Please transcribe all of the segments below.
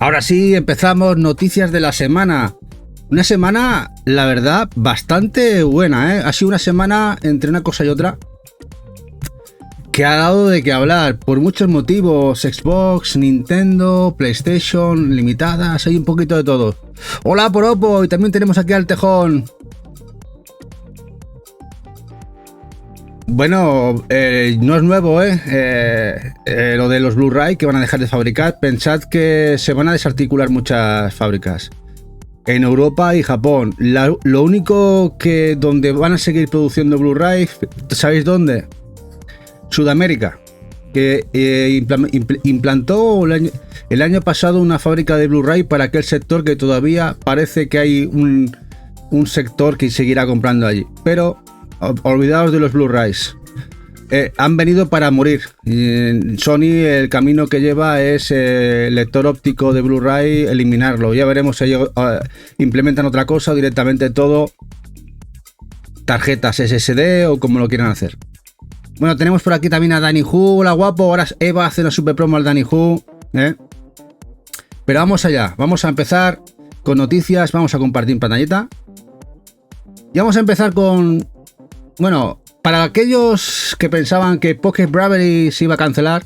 Ahora sí, empezamos noticias de la semana. Una semana, la verdad, bastante buena, ¿eh? Ha sido una semana entre una cosa y otra que ha dado de qué hablar por muchos motivos. Xbox, Nintendo, PlayStation, limitadas, hay un poquito de todo. Hola Poropo, y también tenemos aquí al Tejón. Bueno, no es nuevo, lo de los Blu-ray que van a dejar de fabricar. Pensad que se van a desarticular muchas fábricas en Europa y Japón. Lo único que donde van a seguir produciendo Blu-ray, ¿sabéis dónde? Sudamérica, que implantó el año pasado una fábrica de Blu-ray para aquel sector que todavía parece que hay un sector que seguirá comprando allí. Pero olvidaos de los Blu-rays. Han venido para morir. Sony, el camino que lleva es lector óptico de Blu-ray, eliminarlo. Ya veremos si ellos implementan otra cosa o directamente todo tarjetas SSD o como lo quieran hacer. Bueno, tenemos por aquí también a Danny Hu. Hola guapo, ahora Eva hace una super promo al Danny Hu, Pero vamos allá, vamos a empezar con noticias. Vamos a compartir pantallita. Y vamos a empezar con... Bueno, para aquellos que pensaban que Pocket Bravery se iba a cancelar,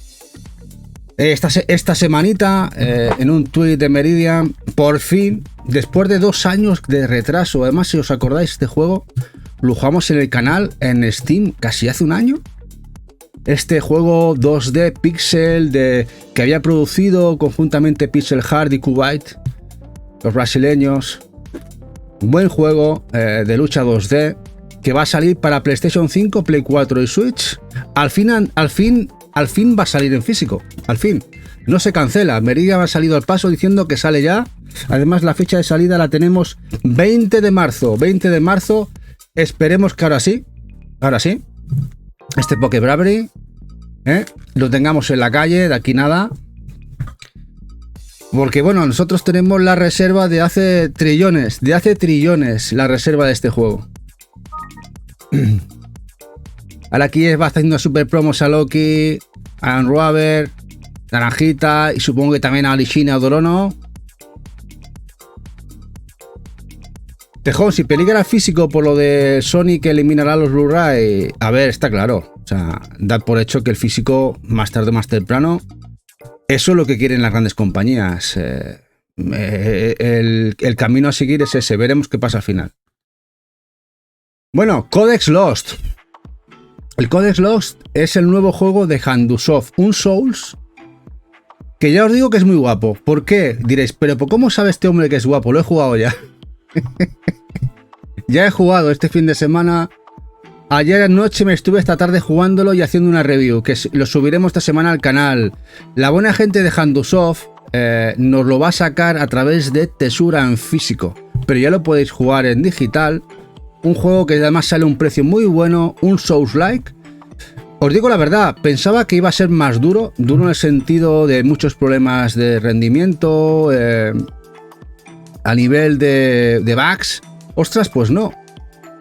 esta semanita, en un tweet de Meridian, por fin, después de 2 años de retraso, además si os acordáis, este juego lo jugamos en el canal en Steam casi hace un año. Este juego 2D Pixel que había producido conjuntamente Pixel Hard y Kuwait, los brasileños. Un buen juego de lucha 2D que va a salir para PlayStation 5, Play 4 y Switch. Al fin va a salir en físico. Al fin. No se cancela. Meridian ha salido al paso diciendo que sale ya. Además, la fecha de salida la tenemos 20 de marzo. 20 de marzo. Esperemos que ahora sí. Ahora sí. Este Poké Bravery. Lo tengamos en la calle. De aquí nada. Porque bueno, nosotros tenemos la reserva de hace trillones. De hace trillones la reserva de este juego. Ahora aquí va haciendo super promos a Loki, a Unraver, Naranjita y supongo que también a Alishina o Dorono. Tejón, si peligra el físico por lo de Sony que eliminará los Blu-ray, a ver, está claro. O sea, da por hecho que el físico más tarde o más temprano, eso es lo que quieren las grandes compañías. El camino a seguir es ese, veremos qué pasa al final. Bueno, Codex Lost. El Codex Lost es el nuevo juego de Handusoft, un Souls que ya os digo que es muy guapo. ¿Por qué? Diréis, pero ¿cómo sabe este hombre que es guapo? Lo he jugado ya. Ya he jugado este fin de semana. Ayer anoche me estuve esta tarde jugándolo y haciendo una review, que lo subiremos esta semana al canal. La buena gente de Handusoft nos lo va a sacar a través de Tesura en físico, pero ya lo podéis jugar en digital. Un juego que además sale a un precio muy bueno, un Souls-like. Os digo la verdad, pensaba que iba a ser más duro en el sentido de muchos problemas de rendimiento, a nivel de bugs. Ostras, pues no.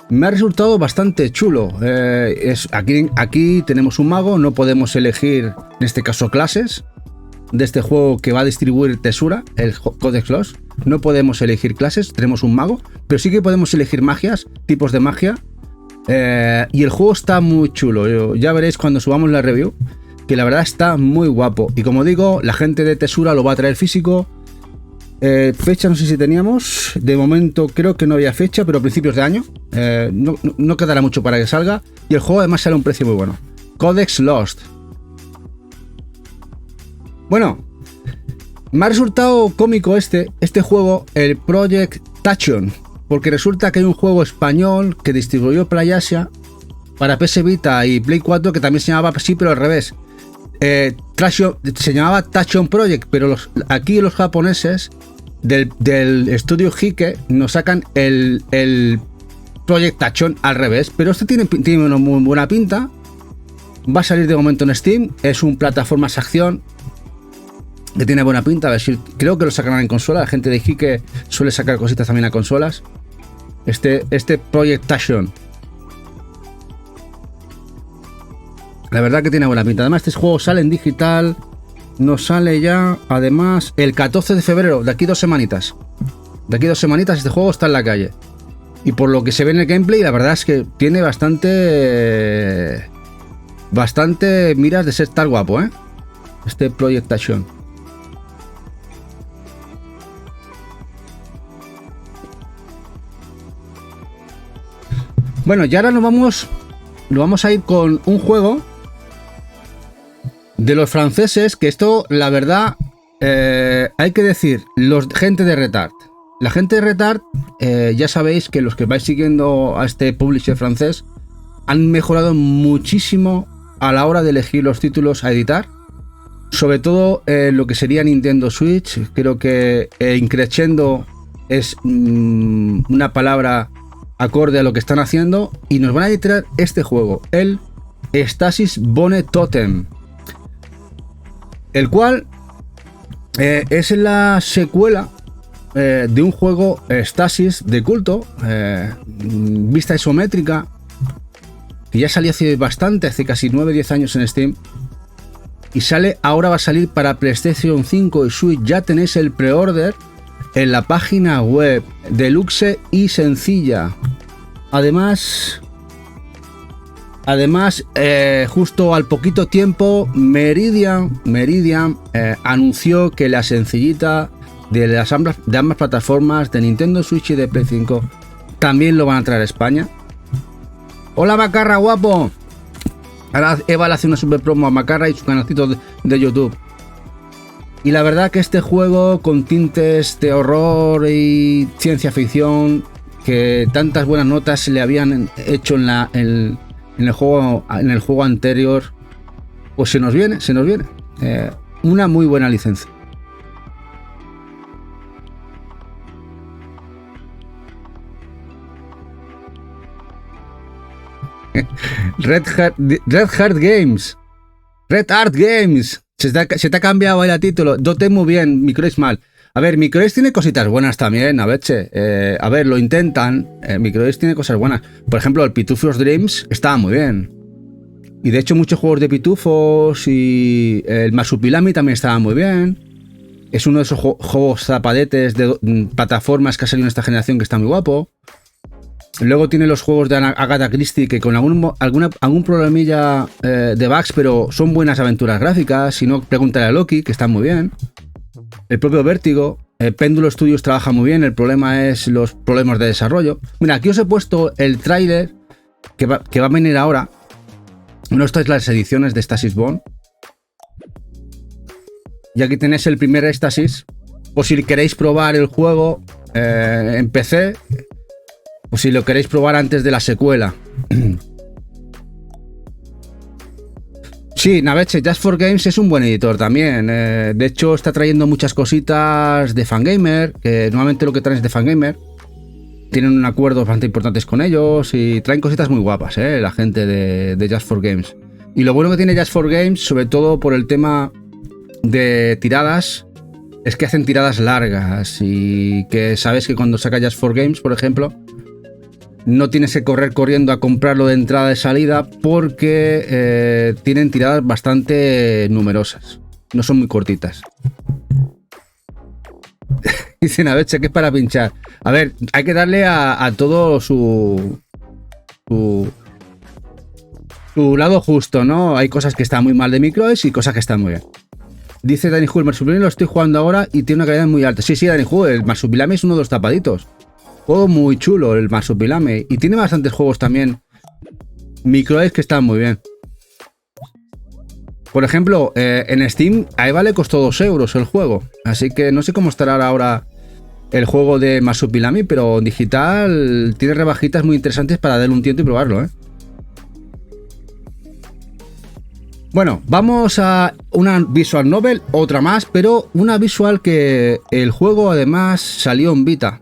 Me ha resultado bastante chulo. Aquí tenemos un mago, no podemos elegir, en este caso, clases de este juego que va a distribuir Tesura, el Codex Lost. No podemos elegir clases, tenemos un mago, pero sí que podemos elegir magias, tipos de magia. Y el juego está muy chulo. Ya veréis cuando subamos la review, que la verdad está muy guapo. Y como digo, la gente de Tesura lo va a traer físico. Fecha no sé si teníamos. De momento creo que no había fecha, pero a principios de año. No quedará mucho para que salga. Y el juego además sale a un precio muy bueno. Codex Lost. Bueno, me ha resultado cómico este juego, el Project Tachyon, porque resulta que hay un juego español que distribuyó PlayAsia para PS Vita y Play 4 que también se llamaba así, pero al revés. Se llamaba Tachyon Project, pero aquí los japoneses del estudio Hike nos sacan el Project Tachyon al revés, pero este tiene una muy buena pinta. Va a salir de momento en Steam, es un plataformas acción que tiene buena pinta. A ver si creo que lo sacarán en consola. La gente de Hike suele sacar cositas también a consolas. Este Project Tachyon, la verdad que tiene buena pinta. Además este juego sale en digital nos sale ya, además, el 14 de febrero, de aquí 2 semanitas. De aquí 2 semanitas este juego está en la calle. Y por lo que se ve en el gameplay, la verdad es que tiene bastante miras de ser tan guapo, ¿eh? Este Project Action. Bueno, y ahora nos vamos a ir con un juego de los franceses, que esto, la verdad, hay que decir, gente de Retard. La gente de Retard, ya sabéis que los que vais siguiendo a este publisher francés han mejorado muchísimo a la hora de elegir los títulos a editar. Sobre todo lo que sería Nintendo Switch. Creo que increciendo es una palabra acorde a lo que están haciendo. Y nos van a editar este juego, el Stasis Bone Totem, el cual es la secuela de un juego Stasis de culto, vista isométrica, que ya salió hace bastante, hace casi 9-10 años en Steam. Y ahora va a salir para PlayStation 5 y Switch. Ya tenéis el pre-order en la página web, deluxe y sencilla. Además, justo al poquito tiempo, Meridian anunció que la sencillita de ambas plataformas, de Nintendo Switch y de Play 5, también lo van a traer a España. Hola Macarra, guapo. Ahora Eva le hace una super promo a Macarra y su canalcito de YouTube. Y la verdad que este juego con tintes de horror y ciencia ficción, que tantas buenas notas se le habían hecho en el juego anterior, pues se nos viene. Una muy buena licencia. Red Art Games. Se te ha cambiado el título. Dote muy bien, Microids mal. A ver, Microids tiene cositas buenas también, a ver, a ver, lo intentan. Microids tiene cosas buenas. Por ejemplo, el Pitufos Dreams estaba muy bien. Y de hecho muchos juegos de pitufos y el Masupilami también estaba muy bien. Es uno de esos juegos zapadetes de plataformas que ha salido en esta generación que está muy guapo. Luego tiene los juegos de Agatha Christie, que con algún problemilla de bugs, pero son buenas aventuras gráficas. Si no, pregúntale a Loki, que está muy bien. El propio Vértigo. Péndulo Studios trabaja muy bien. El problema es los problemas de desarrollo. Mira, aquí os he puesto el tráiler que va a venir ahora. Bueno, estas son las ediciones de Stasis Bone. Y aquí tenéis el primer Stasis. O si queréis probar el juego en PC, o si lo queréis probar antes de la secuela. Sí, Naveche, Just for Games es un buen editor también. De hecho, está trayendo muchas cositas de Fangamer, que normalmente lo que traen es de Fangamer. Tienen un acuerdo bastante importantes con ellos y traen cositas muy guapas, la gente de Just for Games. Y lo bueno que tiene Just for Games, sobre todo por el tema de tiradas, es que hacen tiradas largas y que sabes que cuando saca Just for Games, por ejemplo, no tienes que correr corriendo a comprarlo de entrada y salida porque tienen tiradas bastante numerosas. No son muy cortitas. Dicen, a ver, que es para pinchar. A ver, hay que darle a todo su lado justo, ¿no? Hay cosas que están muy mal de Microids y cosas que están muy bien. Dice Danny Hu, el Marsupilami lo estoy jugando ahora y tiene una calidad muy alta. Sí, Danny Hu, el Marsupilami es uno de los tapaditos. Juego muy chulo, el Marsupilami. Y tiene bastantes juegos también Microids que están muy bien. Por ejemplo, en Steam a Eva le costó 2 euros el juego. Así que no sé cómo estará ahora el juego de Marsupilami, pero en digital tiene rebajitas muy interesantes para darle un tiento y probarlo, ¿eh? Bueno, vamos a una visual novel, otra más, pero una visual que el juego además salió en Vita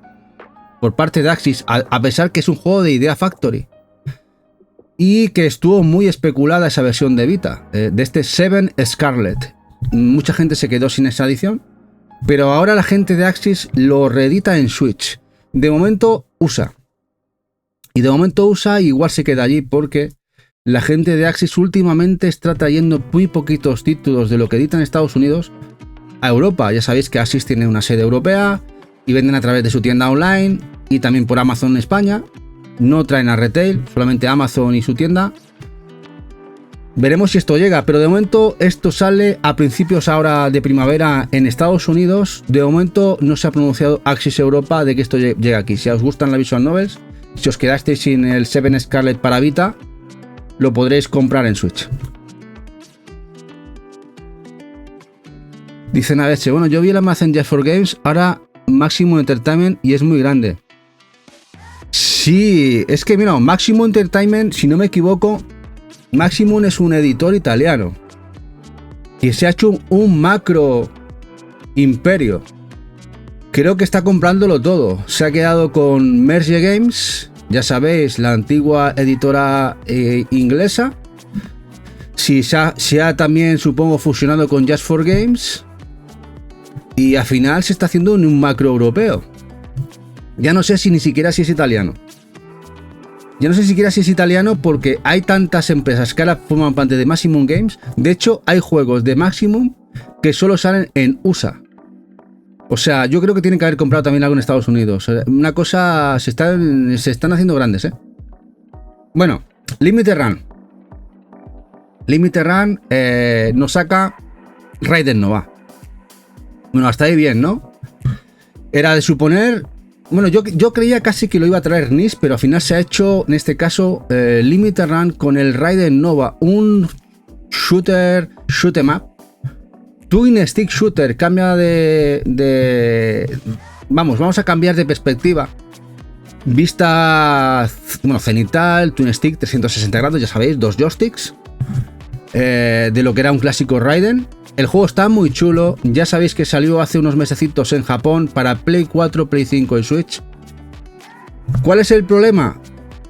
por parte de Axis, a pesar que es un juego de Idea Factory. Y que estuvo muy especulada esa versión de Vita, de este Seven Scarlet. Mucha gente se quedó sin esa edición, pero ahora la gente de Axis lo reedita en Switch. De momento USA. Y de momento USA igual se queda allí porque la gente de Axis últimamente está trayendo muy poquitos títulos de lo que editan en Estados Unidos a Europa. Ya sabéis que Axis tiene una sede europea y venden a través de su tienda online y también por Amazon en España. No traen a retail, solamente Amazon y su tienda. Veremos si esto llega, pero de momento esto sale a principios ahora de primavera en Estados Unidos. De momento no se ha pronunciado Axis Europa de que esto llega aquí. Si os gustan las visual novels, si os quedasteis sin el Seven Scarlet para Vita, lo podréis comprar en Switch. Dicen a veces, bueno, yo vi el almacén Just for Games, ahora Maximum Entertainment y es muy grande. Sí, es que mira, Maximum Entertainment, si no me equivoco, Maximum es un editor italiano y se ha hecho un macro imperio. Creo que está comprándolo todo. Se ha quedado con Merge Games, ya sabéis, la antigua editora inglesa. Sí, se ha también, supongo, fusionado con Just for Games. Y al final se está haciendo un macro europeo. Ya no sé si ni siquiera si es italiano. Yo no sé siquiera si es italiano porque hay tantas empresas que ahora forman parte de Maximum Games. De hecho, hay juegos de Maximum que solo salen en USA. O sea, yo creo que tienen que haber comprado también algo en Estados Unidos. Una cosa, se están haciendo grandes, ¿eh? Bueno, Limited Run. Limited Run nos saca Raiden Nova. Bueno, hasta ahí bien, ¿no? Era de suponer... Bueno, yo creía casi que lo iba a traer NIS, pero al final se ha hecho, en este caso, Limited Run con el Raiden Nova, un shoot 'em up, twin stick shooter, cambia vamos a cambiar de perspectiva, vista, bueno, cenital, twin stick, 360 grados, ya sabéis, 2 joysticks, de lo que era un clásico Raiden. El juego está muy chulo, ya sabéis que salió hace unos mesecitos en Japón para Play 4, Play 5 y Switch. ¿Cuál es el problema?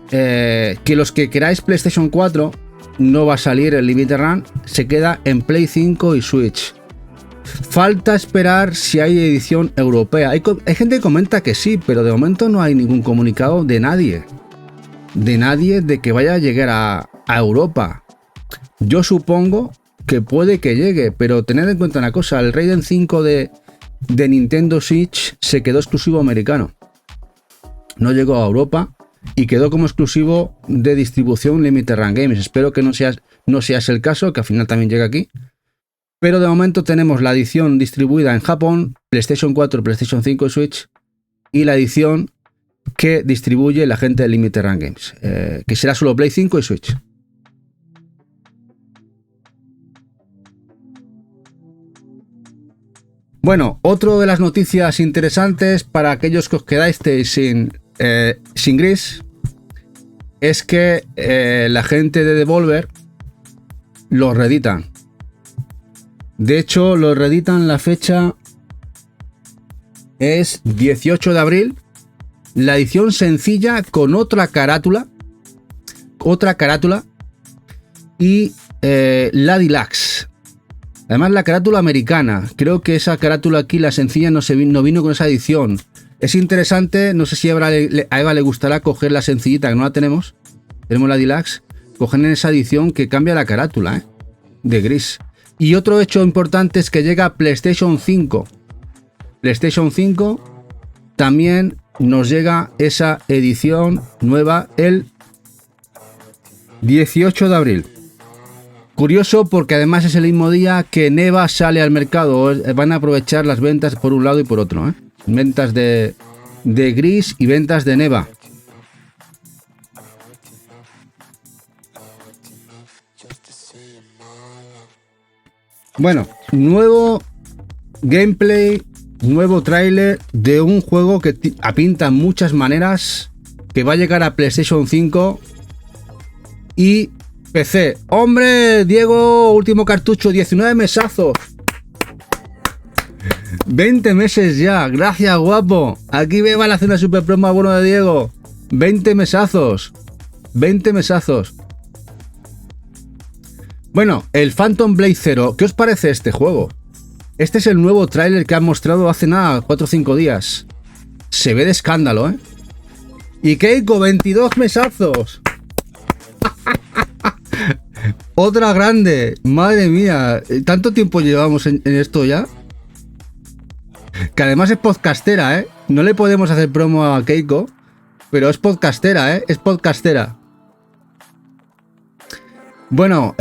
Que los que queráis PlayStation 4 no va a salir el Limited Run, se queda en Play 5 y Switch. Falta esperar si hay edición europea. Hay gente que comenta que sí, pero de momento no hay ningún comunicado de nadie. De que vaya a llegar a Europa. Yo supongo que puede que llegue, pero tened en cuenta una cosa, el Raiden 5 de Nintendo Switch se quedó exclusivo americano. No llegó a Europa y quedó como exclusivo de distribución Limited Run Games. Espero que no sea ese el caso, que al final también llegue aquí. Pero de momento tenemos la edición distribuida en Japón, PlayStation 4, PlayStation 5 y Switch, y la edición que distribuye la gente de Limited Run Games, que será solo Play 5 y Switch. Bueno, otra de las noticias interesantes para aquellos que os quedáis sin Gris es que la gente de Devolver lo reeditan. De hecho, lo reeditan, la fecha es 18 de abril. La edición sencilla con otra carátula y la deluxe. Además, la carátula americana. Creo que esa carátula aquí, la sencilla, no vino con esa edición. Es interesante, no sé si a Eva le gustará coger la sencillita, que no la tenemos. Tenemos la deluxe. Coger en esa edición que cambia la carátula, de gris. Y otro hecho importante es que llega PlayStation 5. PlayStation 5 también nos llega esa edición nueva el 18 de abril. Curioso porque además es el mismo día que Neva sale al mercado. Van a aprovechar las ventas por un lado y por otro, ventas de Gris y ventas de Neva. Bueno, nuevo gameplay, nuevo tráiler de un juego que pinta en muchas maneras, que va a llegar a PlayStation 5 y PC. ¡Hombre, Diego! Último cartucho, 19 mesazos. 20 meses ya, gracias, guapo. Aquí me van a hacer una super promo a bono de Diego. 20 mesazos. 20 mesazos. Bueno, el Phantom Blade 0. ¿Qué os parece este juego? Este es el nuevo tráiler que han mostrado hace nada, 4 o 5 días. Se ve de escándalo, ¿eh? Y Keiko, 22 mesazos. Otra grande. Madre mía. ¿Tanto tiempo llevamos en esto ya? Que además es podcastera, ¿eh? No le podemos hacer promo a Keiko, pero es podcastera, ¿eh? Es podcastera. Bueno,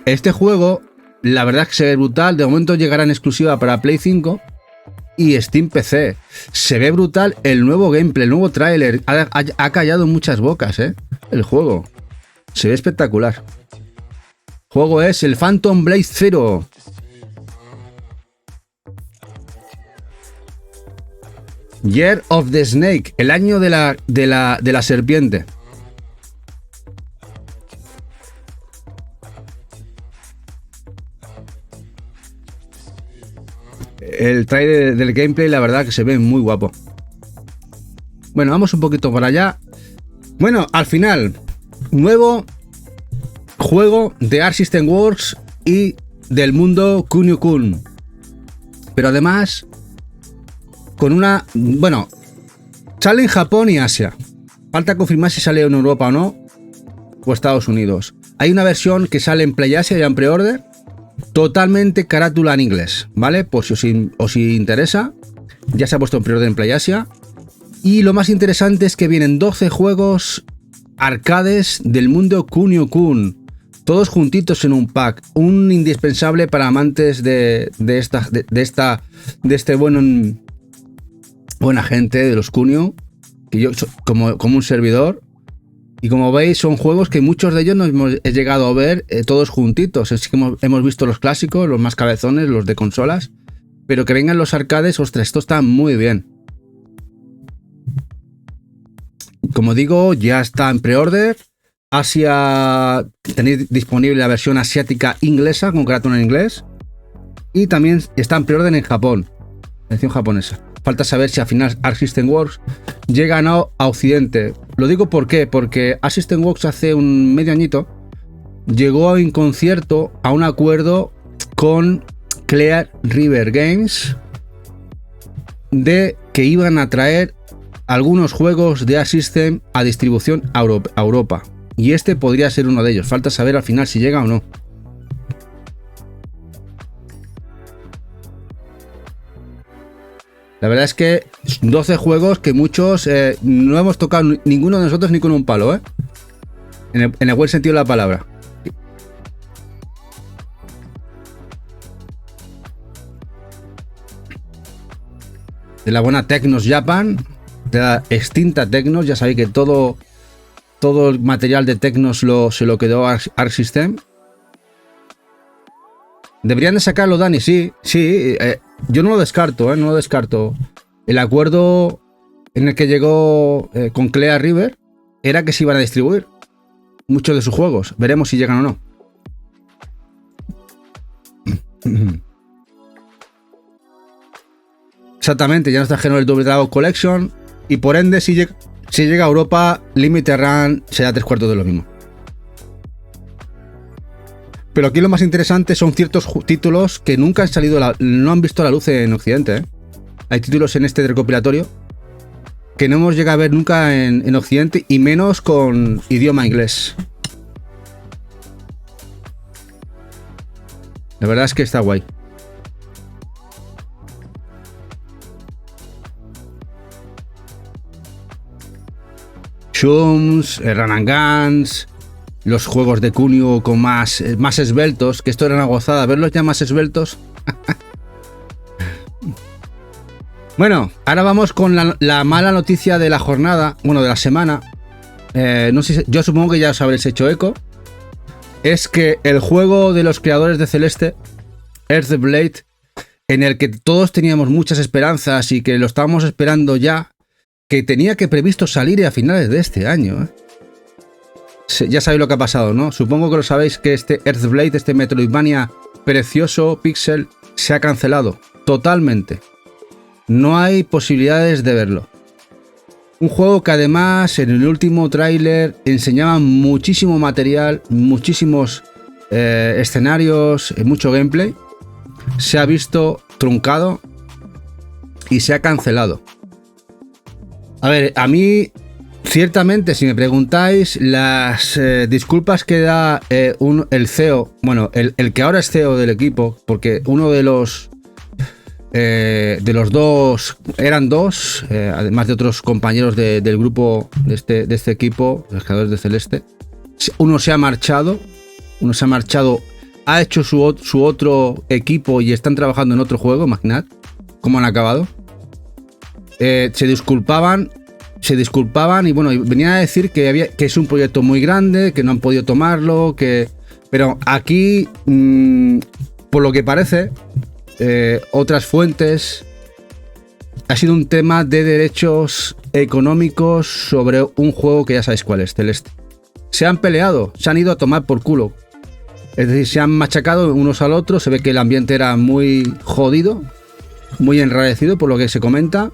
este juego, la verdad es que se ve brutal. De momento llegará en exclusiva para Play 5 y Steam PC. Se ve brutal el nuevo gameplay, el nuevo tráiler. Ha callado muchas bocas, ¿eh? El juego. Se ve espectacular. El juego es el Phantom Blade Zero. Year of the Snake, el año de la serpiente. El trailer del gameplay, la verdad que se ve muy guapo. Bueno, vamos un poquito para allá. Bueno, al final, nuevo juego de Arc System Works y del mundo Kunio-kun. Pero además, con una... Bueno, sale en Japón y Asia. Falta confirmar si sale en Europa o no, o Estados Unidos. Hay una versión que sale en PlayAsia y en pre-order, totalmente carátula en inglés, ¿vale? Por si os interesa, ya se ha puesto en pre-order en PlayAsia. Y lo más interesante es que vienen 12 juegos arcades del mundo Kunio-kun, todos juntitos en un pack, un indispensable para amantes de este buena gente de los Kunio, que yo como un servidor. Y como veis, son juegos que muchos de ellos no hemos llegado a ver todos juntitos. Es que hemos visto los clásicos, los más cabezones, los de consolas. Pero que vengan los arcades, ostras, esto está muy bien. Como digo, ya está en pre-order. Asia, tenéis disponible la versión asiática inglesa, con carátula en inglés. Y también está en pre-order en Japón, edición japonesa. Falta saber si al final Arc System Works llega o no a Occidente. Lo digo ¿por qué? Porque Arc System Works hace un medio añito llegó en concierto a un acuerdo con Clear River Games de que iban a traer algunos juegos de Arc System a distribución a Europa. Y este podría ser uno de ellos. Falta saber al final si llega o no. La verdad es que 12 juegos que muchos no hemos tocado ninguno de nosotros ni con un palo, ¿eh? En el buen sentido de la palabra. De la buena Technos Japan, de la extinta Technos, ya sabéis que todo el material de Technos se lo quedó Arc System. Deberían de sacarlo, Dani, sí. Yo no lo descarto, no lo descarto. El acuerdo en el que llegó con Clear River era que se iban a distribuir muchos de sus juegos. Veremos si llegan o no. Exactamente, ya nos trajeron el Double Dragon Collection y por ende si llega a Europa, Limited Run será 3/4 de lo mismo. Pero aquí lo más interesante son ciertos títulos que nunca han salido, no han visto la luz en Occidente, ¿eh? Hay títulos en este recopilatorio que no hemos llegado a ver nunca en Occidente y menos con idioma inglés. La verdad es que está guay. Shums, Run and Guns, los juegos de Kunio con más esbeltos, que esto era una gozada, verlos ya más esbeltos. Bueno, ahora vamos con la mala noticia de la jornada, bueno, de la semana. No sé, yo supongo que ya os habréis hecho eco. Es que el juego de los creadores de Celeste, Earthblade, en el que todos teníamos muchas esperanzas y que lo estábamos esperando ya, que tenía que previsto salir a finales de este año, ya sabéis lo que ha pasado, ¿no? Supongo que lo sabéis, que este Earthblade, este Metroidvania precioso, pixel, se ha cancelado totalmente. No hay posibilidades de verlo. Un juego que además en el último tráiler enseñaba muchísimo material, muchísimos escenarios, mucho gameplay. Se ha visto truncado y se ha cancelado. A ver, a mí Ciertamente, si me preguntáis, las disculpas que da el CEO, bueno, el que ahora es CEO del equipo, porque uno de los dos, eran dos, además de otros compañeros del grupo de este equipo, los creadores de Celeste, uno se ha marchado, ha hecho su otro equipo y están trabajando en otro juego, imaginad cómo han acabado. Se disculpaban y bueno, venían a decir que es un proyecto muy grande, que no han podido tomarlo, pero aquí, por lo que parece, otras fuentes, ha sido un tema de derechos económicos sobre un juego que ya sabéis cuál es, Celeste. Se han peleado, se han ido a tomar por culo. Es decir, se han machacado unos al otro, se ve que el ambiente era muy jodido, muy enrarecido por lo que se comenta.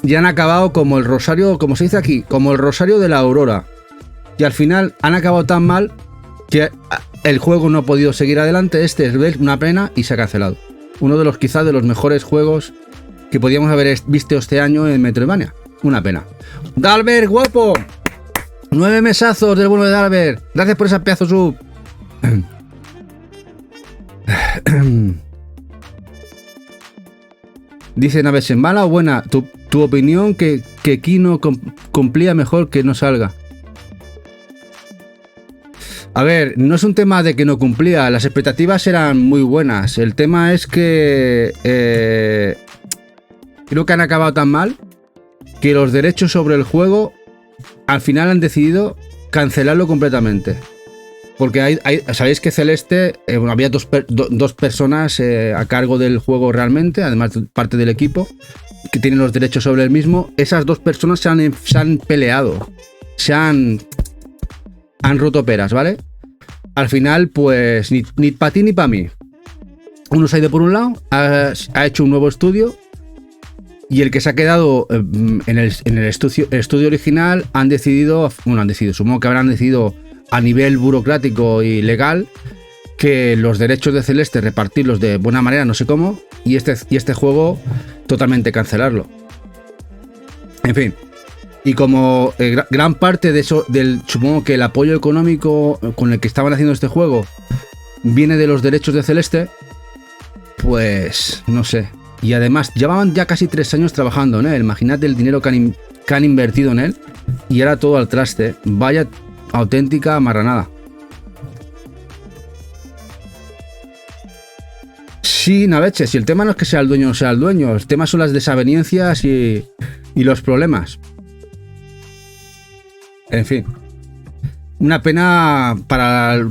Y han acabado como el rosario, como se dice aquí, como el rosario de la aurora. Y al final han acabado tan mal que el juego no ha podido seguir adelante. Este es una pena y se ha cancelado. Uno de los quizás de los mejores juegos que podíamos haber visto este año en Metroidvania. Una pena. Dalbert, guapo. 9 mesazos del bueno de Dalbert. Gracias por esa pedazo sub. Dice Naves, ¿en mala o buena? Tu opinión que Kino cumplía mejor que no salga. A ver, no es un tema de que no cumplía, las expectativas eran muy buenas. El tema es que creo que han acabado tan mal que los derechos sobre el juego al final han decidido cancelarlo completamente. Porque sabéis que Celeste, había dos personas a cargo del juego realmente, además parte del equipo, que tienen los derechos sobre el mismo. Esas dos personas se han peleado, se han roto peras, ¿vale? Al final, pues, ni para ti ni para mí. Uno se ha ido por un lado, ha hecho un nuevo estudio, y el que se ha quedado en el estudio original supongo que habrán decidido a nivel burocrático y legal que los derechos de Celeste repartirlos de buena manera, no sé cómo, y este juego totalmente cancelarlo. En fin, y como gran parte de eso, supongo que el apoyo económico con el que estaban haciendo este juego viene de los derechos de Celeste, pues no sé. Y además llevaban ya casi 3 años trabajando en él. Imaginad el dinero que han invertido en él y era todo al traste. Vaya auténtica marranada. Sí, Naveche, si el tema no es que sea el dueño o no sea el dueño, el tema son las desavenencias y los problemas. En fin. Una pena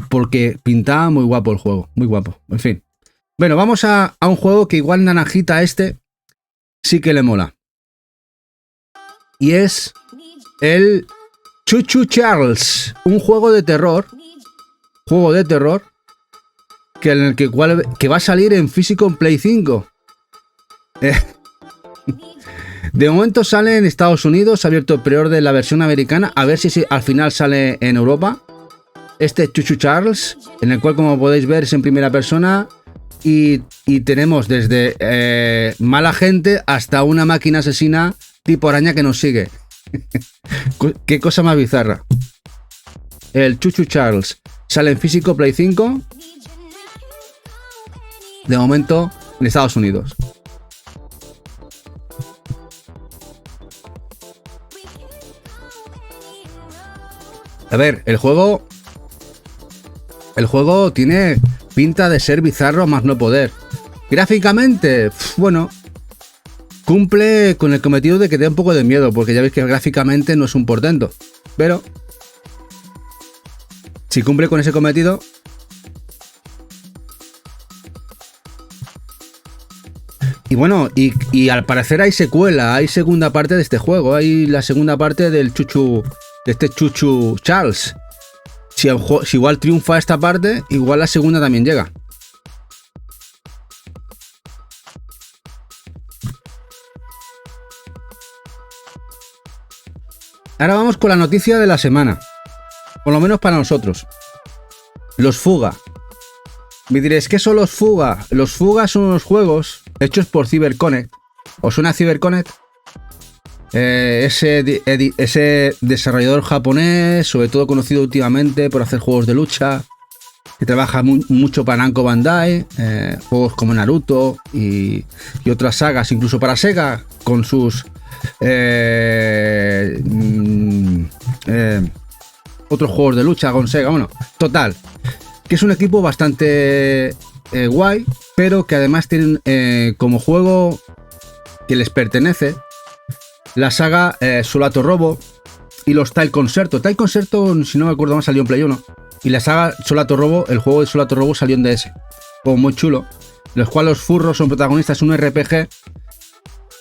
porque pintaba muy guapo el juego, muy guapo. En fin. Bueno, vamos a un juego que igual naranjita sí que le mola. Y es el Chuchu Charles, un juego de terror. Que va a salir en físico en Play 5. De momento sale en Estados Unidos, ha abierto el pre-order de la versión americana, a ver si al final sale en Europa. Este Chuchu Charles, en el cual, como podéis ver, es en primera persona y tenemos desde mala gente hasta una máquina asesina tipo araña que nos sigue. Qué cosa más bizarra. El Chuchu Charles sale en físico Play 5. De momento en Estados Unidos. A ver, el juego tiene pinta de ser bizarro más no poder. Gráficamente, bueno, cumple con el cometido de que dé un poco de miedo, porque ya veis que gráficamente no es un portento. Pero si cumple con ese cometido, y bueno, y al parecer hay secuela, hay segunda parte de este juego, hay la segunda parte del Chuchu, de este Chuchu Charles. Si igual triunfa esta parte, igual la segunda también llega. Ahora vamos con la noticia de la semana. Por lo menos para nosotros. Los Fuga. Me diréis, ¿qué son los Fuga? Los Fuga son unos juegos hechos por CyberConnect. ¿Os suena CyberConnect? ese desarrollador japonés, sobre todo conocido últimamente por hacer juegos de lucha, que trabaja mucho para Namco Bandai, juegos como Naruto y otras sagas, incluso para Sega, con sus otros juegos de lucha con Sega. Bueno, total, que es un equipo bastante guay, pero que además tienen como juego que les pertenece la saga Solato Robo y los Tile Concerto. Tile Concerto, si no me acuerdo mal, salió en Play 1. Y la saga Solato Robo, el juego de Solato Robo salió en DS. Juego muy chulo. En los cuales los furros son protagonistas, un RPG.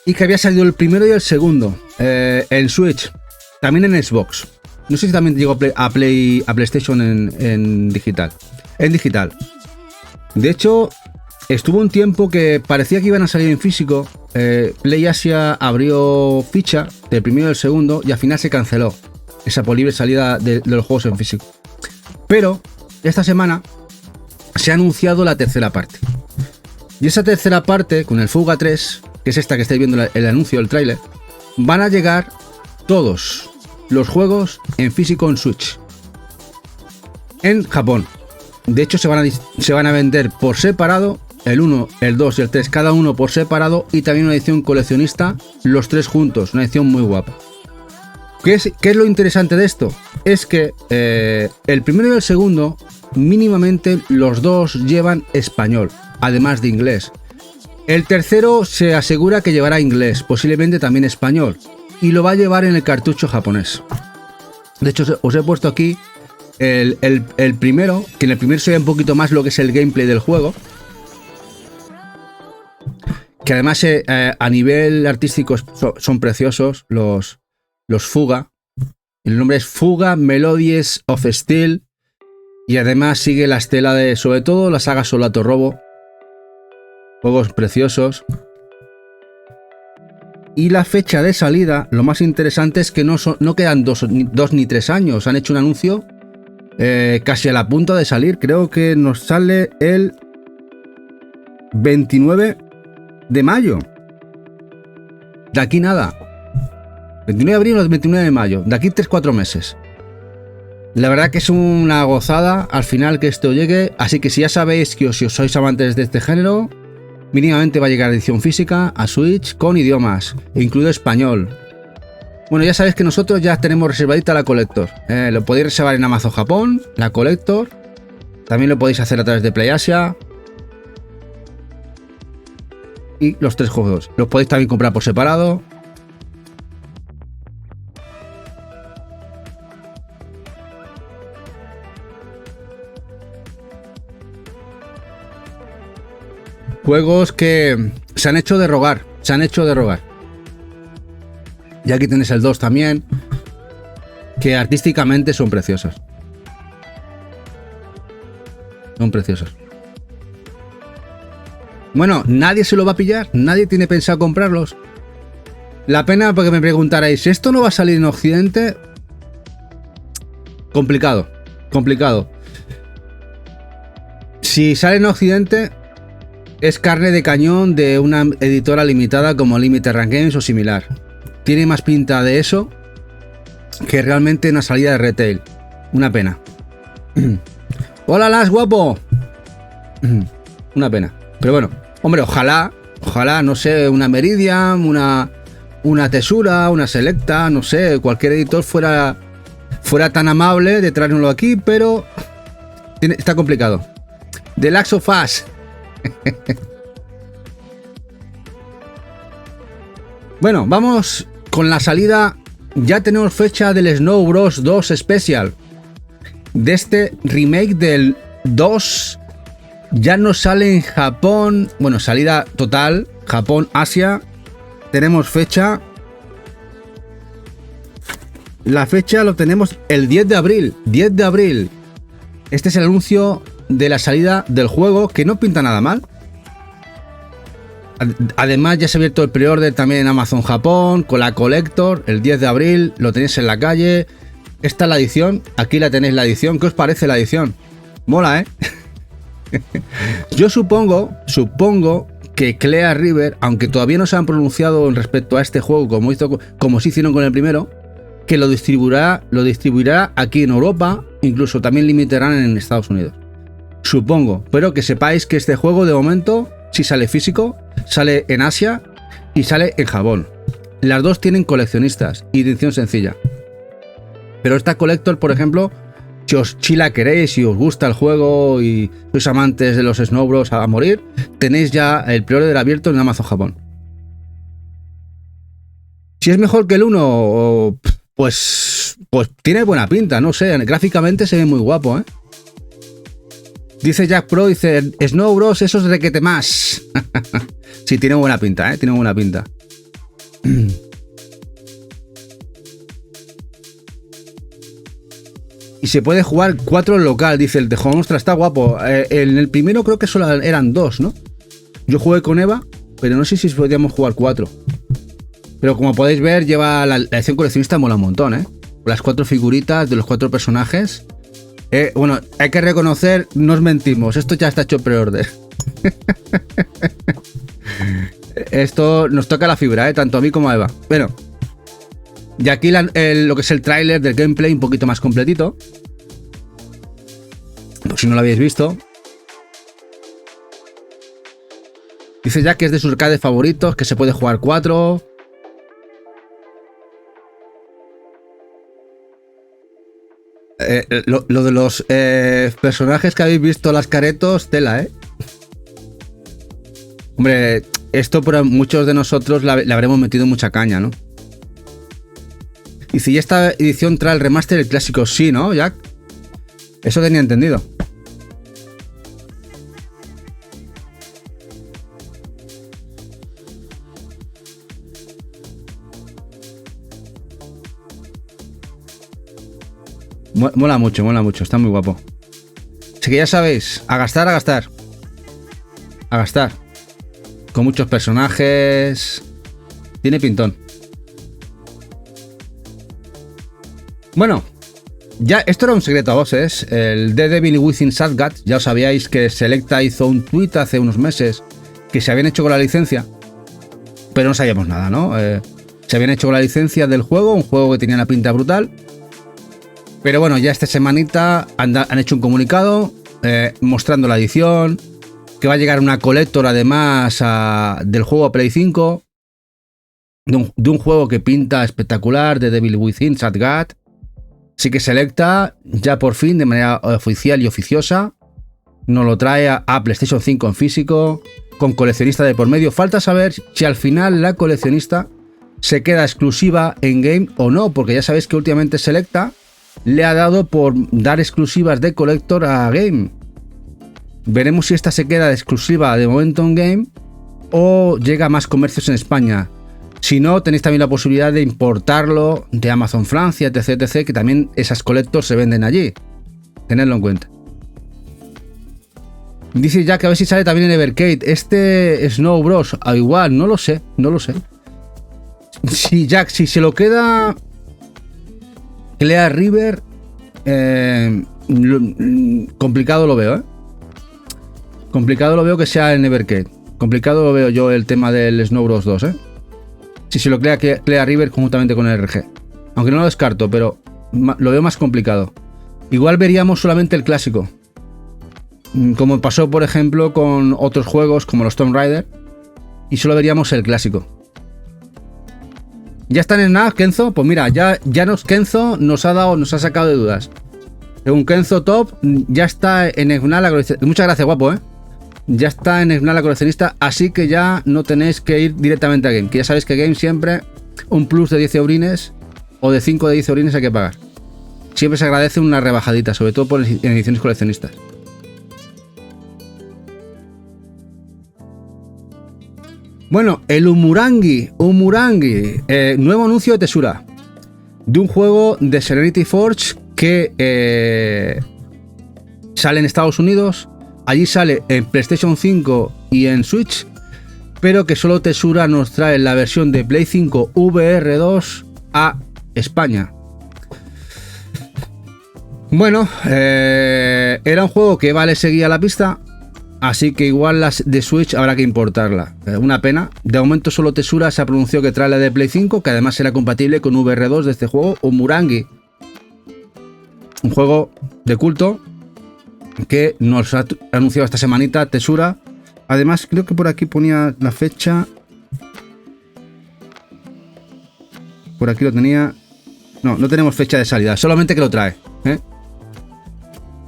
Y que había salido el primero y el segundo en Switch. También en Xbox. No sé si también llegó a PlayStation en digital. En digital. De hecho, estuvo un tiempo que parecía que iban a salir en físico. PlayAsia abrió ficha del primero y del segundo y al final se canceló esa posible salida de los juegos en físico. Pero esta semana se ha anunciado la tercera parte. Y esa tercera parte, con el Fuga 3, que es esta que estáis viendo el anuncio, el tráiler, van a llegar todos los juegos en físico en Switch. En Japón. De hecho, se van a vender por separado, el 1, el 2 y el 3, cada uno por separado, y también una edición coleccionista, los tres juntos, una edición muy guapa. ¿Qué es lo interesante de esto? Es que el primero y el segundo, mínimamente los dos llevan español, además de inglés. El tercero se asegura que llevará inglés, posiblemente también español, y lo va a llevar en el cartucho japonés. De hecho, os he puesto aquí el primero, que en el primero se ve un poquito más lo que es el gameplay del juego, que además a nivel artístico son preciosos los Fuga. El nombre es Fuga Melodies of Steel y además sigue la estela de, sobre todo, la saga Solato Robo. Juegos preciosos. Y la fecha de salida, lo más interesante es que no quedan 2 ni 3 años. Han hecho un anuncio casi a la punta de salir. Creo que nos sale el 29 de mayo. De aquí nada. 29 de abril o 29 de mayo. De aquí 3-4 meses. La verdad que es una gozada al final que esto llegue. Así que si ya sabéis que si os sois amantes de este género, mínimamente va a llegar edición física a Switch con idiomas, incluido español. Bueno, ya sabéis que nosotros ya tenemos reservadita la Collector. Lo podéis reservar en Amazon Japón, la Collector. También lo podéis hacer a través de PlayAsia. Y los 3 juegos. Los podéis también comprar por separado. Juegos que se han hecho de rogar. Y aquí tenéis el 2 también, que artísticamente son preciosos. Bueno, nadie se lo va a pillar, nadie tiene pensado comprarlos. La pena, porque me preguntaréis, ¿esto no va a salir en Occidente? Complicado. Si sale en Occidente, es carne de cañón de una editora limitada como Limited Run Games o similar. Tiene más pinta de eso que realmente una salida de retail. Una pena. Hola, Las, guapo. Una pena. Pero bueno, hombre, ojalá, no sé, una Meridian, una Tesura, una Selecta, no sé, cualquier editor fuera tan amable de traérnoslo aquí, pero está complicado. The Last of Us. Bueno, vamos con la salida. Ya tenemos fecha del Snow Bros 2 Special. De este remake del 2. Ya no sale en Japón. Bueno, salida total. Japón, Asia. Tenemos fecha. La fecha lo tenemos el 10 de abril. 10 de abril. Este es el anuncio de la salida del juego, que no pinta nada mal. Además, ya se ha abierto el pre-order también en Amazon Japón con la Collector. El 10 de abril lo tenéis en la calle. Esta es la edición. Aquí la tenéis, la edición. ¿Qué os parece la edición? Mola, ¿eh? Yo supongo que Clea River, aunque todavía no se han pronunciado respecto a este juego como se hicieron con el primero, que lo distribuirá aquí en Europa, incluso también limitarán en Estados Unidos. Supongo, pero que sepáis que este juego de momento, si sale físico, sale en Asia y sale en Japón. Las dos tienen coleccionistas y edición sencilla. Pero esta Collector, por ejemplo, si la queréis, si os gusta el juego y sois amantes de los Snow Bros a morir, tenéis ya el pre-order abierto en Amazon Japón. Si es mejor que el 1, pues tiene buena pinta, no sé, gráficamente se ve muy guapo, ¿eh? Dice Jack Pro, dice, Snow Bros, eso es requete más. Sí, tiene buena pinta, ¿eh? Tiene buena pinta. Y se puede jugar 4 en local, dice el Tejón. Ostras, está guapo. En el primero creo que solo eran 2, ¿no? Yo jugué con Eva, pero no sé si podíamos jugar 4. Pero como podéis ver, lleva la edición coleccionista, mola un montón, ¿eh? Las 4 figuritas de los 4 personajes. Bueno, hay que reconocer, no os mentimos, esto ya está hecho pre-order. Esto nos toca la fibra, tanto a mí como a Eva. Bueno, y aquí lo que es el tráiler del gameplay un poquito más completito, por si no lo habéis visto. Dice ya que es de sus arcades favoritos, que se puede jugar 4. Lo de los personajes que habéis visto, las caretos, tela, ¿eh? Hombre, esto para muchos de nosotros le habremos metido mucha caña, ¿no? Y si esta edición trae el remaster del clásico, sí, ¿no, Jack? Eso tenía entendido. Mola mucho, está muy guapo. Así que ya sabéis, a gastar. A gastar. Con muchos personajes. Tiene pintón. Bueno, ya esto era un secreto a voces. El The Devil Within Sadgat, ya os sabíais que Selecta hizo un tweet hace unos meses que se habían hecho con la licencia, pero no sabíamos nada, ¿no? Se habían hecho con la licencia del juego, un juego que tenía una pinta brutal. Pero bueno, ya esta semanita han hecho un comunicado mostrando la edición, que va a llegar una Collector además del juego a Play 5, de un juego que pinta espectacular, de Devil Within Sadgat. Así que Selecta ya por fin, de manera oficial y oficiosa, nos lo trae a PlayStation 5 en físico, con coleccionista de por medio. Falta saber si al final la coleccionista se queda exclusiva en game o no, porque ya sabéis que últimamente Selecta le ha dado por dar exclusivas de Collector a game. Veremos si esta se queda exclusiva de momento en game o llega a más comercios en España. Si no, tenéis también la posibilidad de importarlo de Amazon Francia, etc, que también esas Collectors se venden allí. Tenedlo en cuenta. Dice ya que a ver si sale también en Evercade. Este Snow Bros, igual, no lo sé. Si Jack, si se lo queda Clea River, complicado lo veo, ¿eh? Complicado lo veo que sea en Evercade. Complicado lo veo yo el tema del Snow Bros 2, ¿eh? Si se lo Clea River conjuntamente con el RG. Aunque no lo descarto, pero lo veo más complicado. Igual veríamos solamente el clásico. Como pasó, por ejemplo, con otros juegos como los Tomb Raider. Y solo veríamos el clásico. ¿Ya están en nada, Kenzo? Pues mira, Kenzo nos ha sacado de dudas. Según Kenzo Top, ya está en Fnac la coleccionista. Muchas gracias, guapo, ¿eh? Ya está en Fnac la coleccionista, así que ya no tenéis que ir directamente a Game. Que ya sabéis que Game siempre un plus de 10 eurines o de 5 de 10 eurines hay que pagar. Siempre se agradece una rebajadita, sobre todo en ediciones coleccionistas. Bueno, el Umurangi, nuevo anuncio de Tesura, de un juego de Serenity Forge que sale en Estados Unidos, allí sale en PlayStation 5 y en Switch, pero que solo Tesura nos trae la versión de Play 5 VR2 a España. Bueno, era un juego que Eva le seguía la pista Así que igual las de Switch habrá que importarla. Una pena. De momento solo Tesura se ha pronunciado que trae la de Play 5, que además será compatible con VR2 de este juego, o Murangi. Un juego de culto que nos ha anunciado esta semanita Tesura. Además, creo que por aquí ponía la fecha. Por aquí lo tenía. No, no tenemos fecha de salida, solamente que lo trae.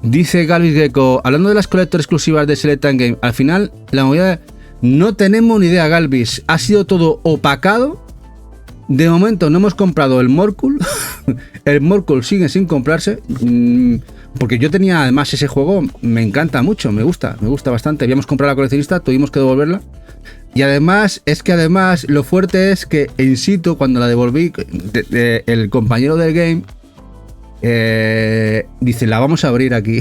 Dice Galvis Gecko, hablando de las collector exclusivas de Select Game, al final la movida no tenemos ni idea, Galvis. Ha sido todo opacado. De momento no hemos comprado el Morkul. El Morkul sigue sin comprarse. Porque yo tenía además ese juego, me encanta mucho, me gusta bastante. Habíamos comprado la coleccionista, tuvimos que devolverla. Y además, lo fuerte es que in situ, cuando la devolví, el compañero del game dice, la vamos a abrir aquí.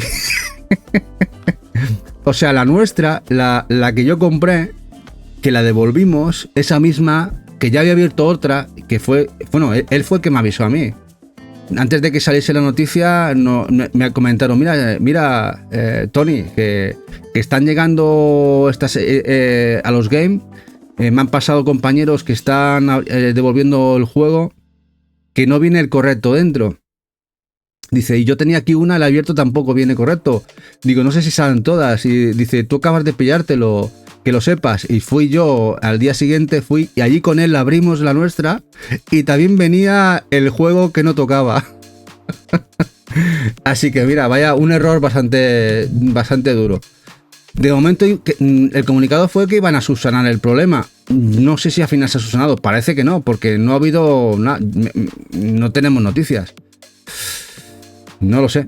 O sea, la nuestra, la que yo compré, que la devolvimos, esa misma, que ya había abierto otra, que fue, bueno, él fue el que me avisó a mí. Antes de que saliese la noticia, me comentaron, mira, Tony, que están llegando estas a los games. Me han pasado compañeros que están devolviendo el juego, que no viene el correcto dentro. Dice, y yo tenía aquí una, el abierto tampoco viene correcto. Digo, no sé si salen todas. Y dice, tú acabas de pillártelo, que lo sepas. Y fui yo, al día siguiente fui, y allí con él abrimos la nuestra, y también venía el juego que no tocaba. Así que mira, vaya, un error bastante duro. De momento el comunicado fue que iban a subsanar el problema. No sé si al final se ha subsanado, parece que no, porque no ha habido nada, no tenemos noticias. No lo sé.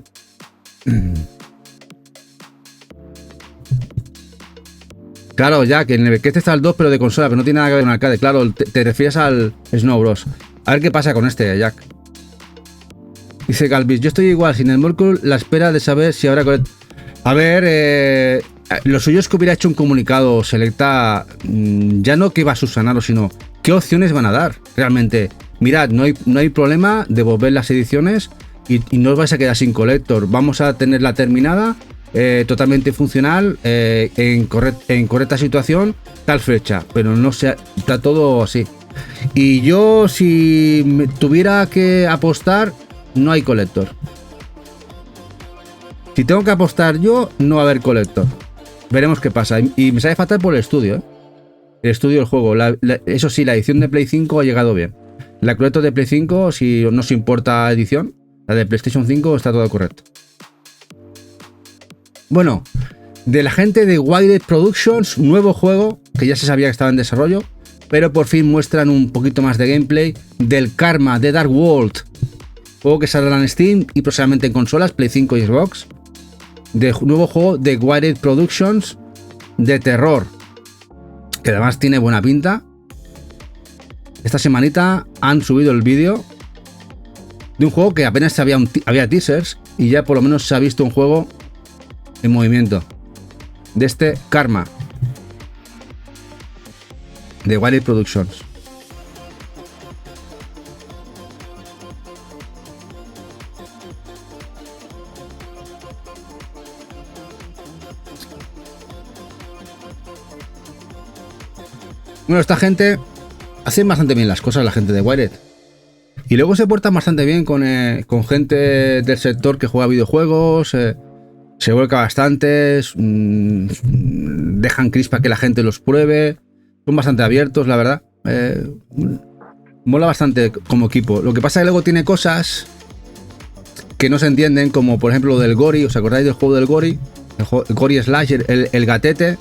Claro, ya que en el que este está el 2, pero de consola, pero no tiene nada que ver con el arcade. Claro, te refieres al Snow Bros. A ver qué pasa con este, Jack. Dice Galvis, yo estoy igual, sin el Morkul, la espera de saber si habrá... A ver, lo suyo es que hubiera hecho un comunicado Selecta, ya no que va a subsanarlo, sino qué opciones van a dar, realmente. Mirad, no hay problema, devolver las ediciones y no os vais a quedar sin collector. Vamos a tenerla terminada, totalmente funcional, en correcta situación, tal fecha, pero no sea, está todo así. Y yo, si tuviera que apostar, no hay collector. Si tengo que apostar yo, no va a haber collector. Veremos qué pasa. Y me sale fatal por el estudio, ¿eh? El estudio del juego. Eso sí, la edición de Play 5 ha llegado bien. La collector de Play 5, si no se importa edición, la de PlayStation 5 está todo correcto. Bueno, de la gente de Wired Productions, nuevo juego, que ya se sabía que estaba en desarrollo, pero por fin muestran un poquito más de gameplay del Karma de Dark World. Juego que saldrá en Steam y próximamente en consolas, Play 5 y Xbox. De nuevo juego de Wired Productions de terror, que además tiene buena pinta. Esta semanita han subido el vídeo de un juego que apenas había teasers y ya por lo menos se ha visto un juego en movimiento. De este Karma de Wired Productions. Bueno, esta gente hace bastante bien las cosas, la gente de Wired. Y luego se portan bastante bien con gente del sector que juega videojuegos, se vuelca bastante, dejan crispa que la gente los pruebe, son bastante abiertos, la verdad. Mola bastante como equipo. Lo que pasa es que luego tiene cosas que no se entienden, como por ejemplo lo del Gori. ¿Os acordáis del juego del Gori? El Gori Slash, el gatete.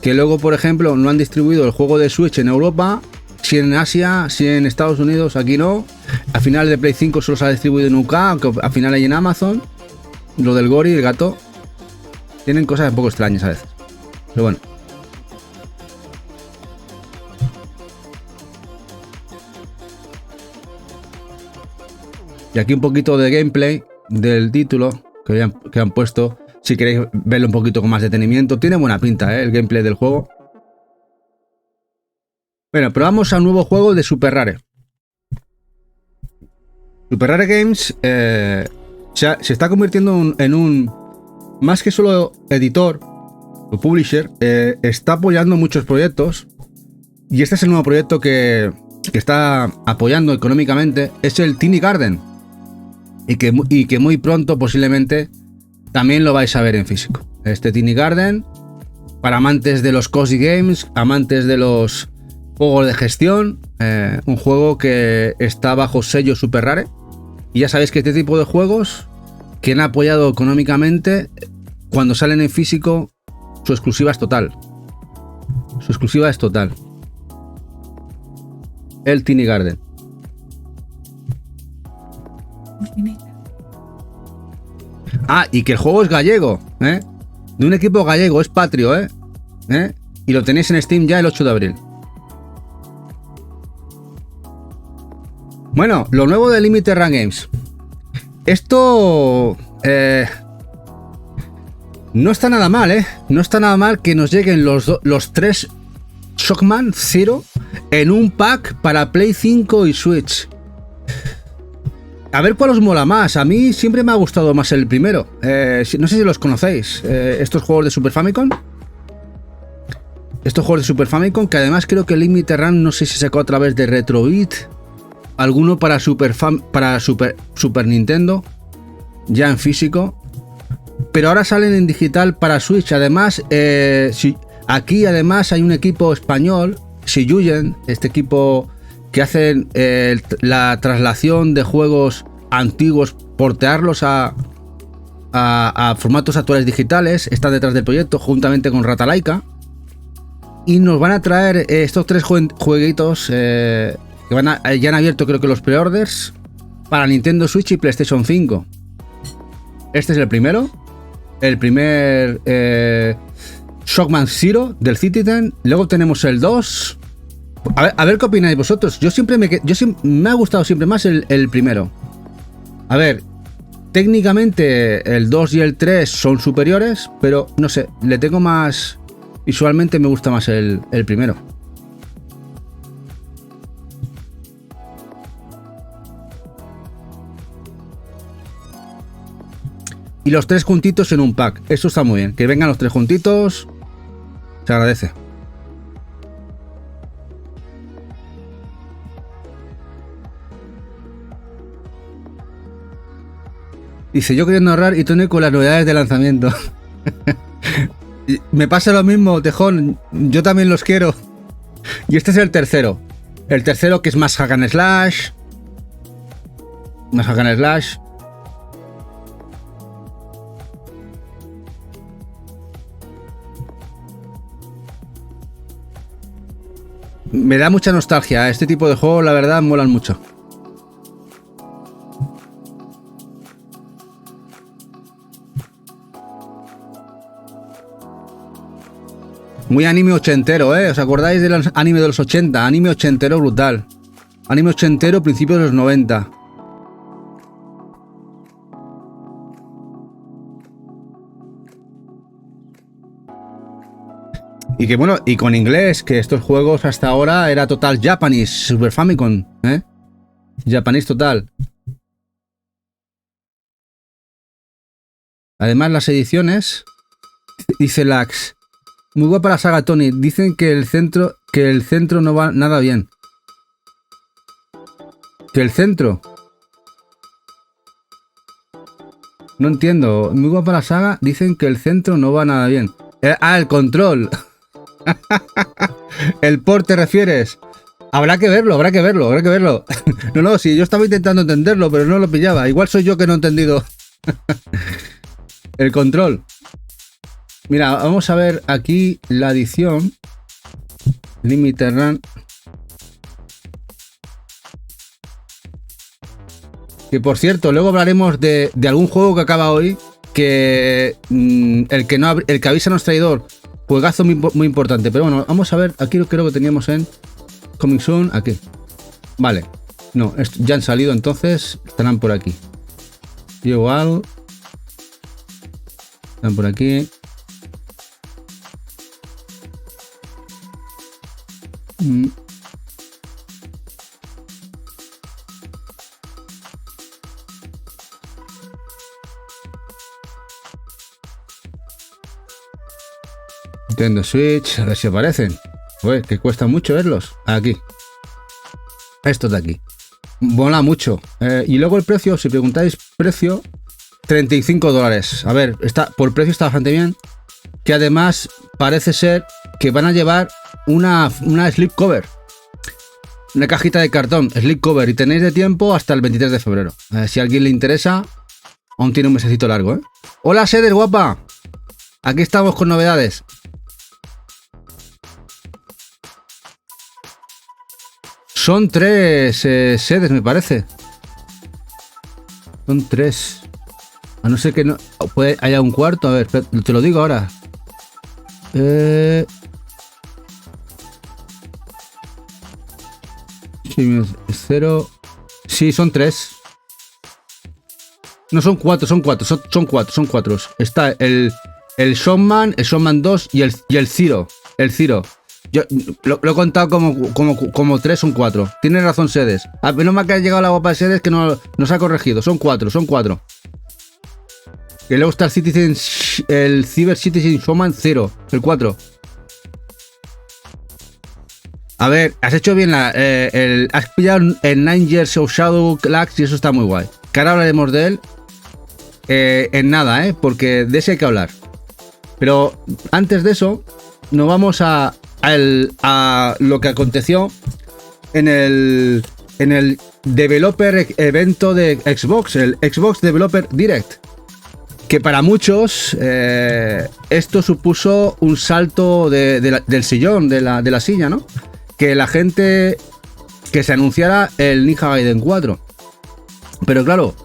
Que luego, por ejemplo, no han distribuido el juego de Switch en Europa, si en Asia, si en Estados Unidos, aquí no. Al final de Play 5 solo se ha distribuido en UK, aunque al final hay en Amazon. Lo del Gori, el gato, tienen cosas un poco extrañas a veces. Pero bueno. Y aquí un poquito de gameplay del título que han puesto. Si queréis verlo un poquito con más detenimiento. Tiene buena pinta, el gameplay del juego. Bueno, pero vamos a un nuevo juego de Super Rare. Super Rare Games se está convirtiendo en un... Más que solo editor, publisher, está apoyando muchos proyectos. Y este es el nuevo proyecto que está apoyando económicamente. Es el Tiny Garden. Y que muy pronto posiblemente también lo vais a ver en físico. Este Tiny Garden, para amantes de los cozy games, amantes de los juegos de gestión, un juego que está bajo sello Super Rare. Y ya sabéis que este tipo de juegos que han apoyado económicamente, cuando salen en físico, su exclusiva es total. Su exclusiva es total. El Tiny Garden. Ah, y que el juego es gallego, ¿eh? De un equipo gallego, es patrio, ¿eh? Y lo tenéis en Steam ya el 8 de abril. Bueno, lo nuevo de Limited Run Games. Esto no está nada mal, ¿eh? No está nada mal que nos lleguen los 3 Shockman Zero en un pack para Play 5 y Switch. A ver cuál os mola más. A mí siempre me ha gustado más el primero. No sé si los conocéis. Estos juegos de Super Famicom. Estos juegos de Super Famicom, que además creo que Limited Run, no sé si sacó a través de Retrobit. Alguno para Super Nintendo. Ya en físico. Pero ahora salen en digital para Switch. Además, aquí además hay un equipo español, Siyuyen, este equipo que hacen la traslación de juegos antiguos, portearlos a formatos actuales digitales. Está detrás del proyecto juntamente con Ratalaika. Y nos van a traer estos 3 jueguitos que ya han abierto, creo que los pre-orders para Nintendo Switch y PlayStation 5. Este es el primero. El primer Shockman Zero del Citizen. Luego tenemos el 2. A ver qué opináis vosotros. Me ha gustado siempre más el primero. A ver, técnicamente el 2 y el 3 son superiores, pero no sé, le tengo más... Visualmente me gusta más el primero. Y los 3 juntitos en un pack. Eso está muy bien. Que vengan los 3 juntitos. Se agradece. Dice, yo queriendo ahorrar y Tony con las novedades de lanzamiento. Me pasa lo mismo, Tejón. Yo también los quiero. Y este es el tercero. El tercero que es más hack and slash. Más hack and slash. Me da mucha nostalgia. Este tipo de juegos, la verdad, molan mucho. Muy anime ochentero, ¿eh? ¿Os acordáis del anime de los 80? Anime ochentero brutal. Anime ochentero, principios de los 90. Y que bueno, y con inglés, que estos juegos hasta ahora era total Japanese, Super Famicom, ¿eh? Japanese total. Además, las ediciones, dice Lax, muy guapa la saga Tony. Dicen que el centro no va nada bien. ¿Que el centro? No entiendo. Muy guapa la saga. Dicen que el centro no va nada bien. El control. El port te refieres. Habrá que verlo. No, sí, yo estaba intentando entenderlo, pero no lo pillaba. Igual soy yo que no he entendido. El control. Mira, vamos a ver aquí la edición. Limited Run. Que por cierto, luego hablaremos de algún juego que acaba hoy. Que el que avisa no es traidor. Juegazo muy importante. Pero bueno, vamos a ver. Aquí creo que teníamos en Coming Soon. Aquí. Vale. No, ya han salido, entonces estarán por aquí. Igual. Están por aquí. Nintendo Switch, a ver si aparecen. Uy, que cuesta mucho verlos. Aquí. Estos de aquí. Mola mucho. Y luego el precio, si preguntáis precio, $35. A ver, por precio está bastante bien. Que además parece ser que van a llevar una slipcover. Una cajita de cartón, slipcover. Y tenéis de tiempo hasta el 23 de febrero. Si a alguien le interesa, aún tiene un mesecito largo, ¿eh? Hola, Sedes, guapa. Aquí estamos con novedades. Son 3 sedes, me parece. Son 3. A no ser que no haya un cuarto. A ver, te lo digo ahora. Sí, es 0. Sí, son 3. No, son 4, son 4. Está el Showman, el Showman 2 y el Zero. El Zero. Yo lo he contado como 3, son 4. Tienes razón, Sedes. Menos mal que ha llegado la guapa de Sedes que nos ha corregido. Son 4. Y luego está el Cyber Citizen Showman 0, el 4. A ver, has hecho bien has pillado el 9 Years of Shadow Lax y eso está muy guay. Que ahora hablaremos de él en nada, porque de ese hay que hablar. Pero antes de eso, nos vamos a lo que aconteció en el Developer Evento de Xbox, el Xbox Developer Direct. Que para muchos esto supuso un salto del sillón, de la silla, ¿no? Que la gente, que se anunciara el Ninja Gaiden 4. Pero claro,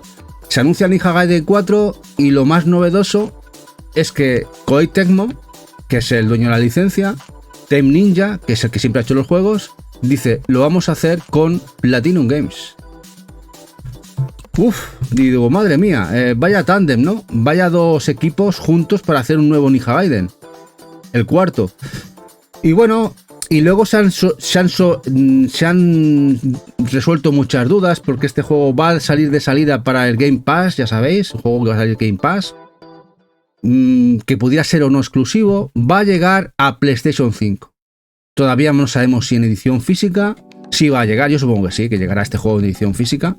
se anuncia el Ninja Gaiden 4 y lo más novedoso es que Koei Tecmo, que es el dueño de la licencia, Team Ninja, que es el que siempre ha hecho los juegos, dice, lo vamos a hacer con Platinum Games. Uf, digo, madre mía, vaya tándem, ¿no? Vaya dos equipos juntos para hacer un nuevo Ninja Gaiden. El cuarto. Y bueno, y luego se han resuelto muchas dudas, porque este juego va a salir de salida para el Game Pass, ya sabéis, un juego que va a salir Game Pass, que pudiera ser o no exclusivo, va a llegar a PlayStation 5. Todavía no sabemos si en edición física, sí va a llegar, yo supongo que sí, que llegará este juego en edición física.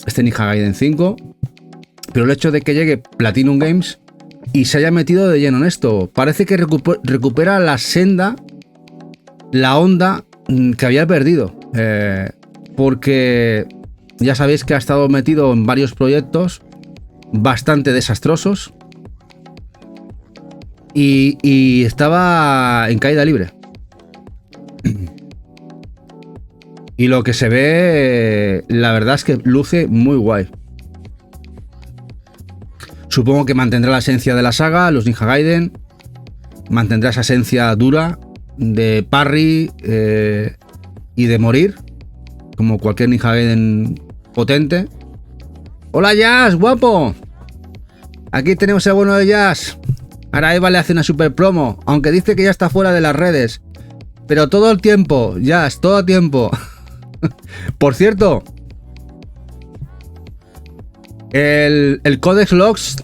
Este Ninja Gaiden 5, pero el hecho de que llegue Platinum Games y se haya metido de lleno en esto, parece que recupera la senda, la onda que había perdido, porque ya sabéis que ha estado metido en varios proyectos bastante desastrosos y estaba en caída libre. Y lo que se ve, la verdad es que luce muy guay. Supongo que mantendrá la esencia de la saga, los Ninja Gaiden. Mantendrá esa esencia dura de parry y de morir, como cualquier Ninja Gaiden potente. ¡Hola, Jazz, guapo! Aquí tenemos el bueno de Jazz. Ahora Eva le hace una super promo, aunque dice que ya está fuera de las redes. Pero todo el tiempo, Jazz, todo el tiempo. Por cierto, el Codex Logs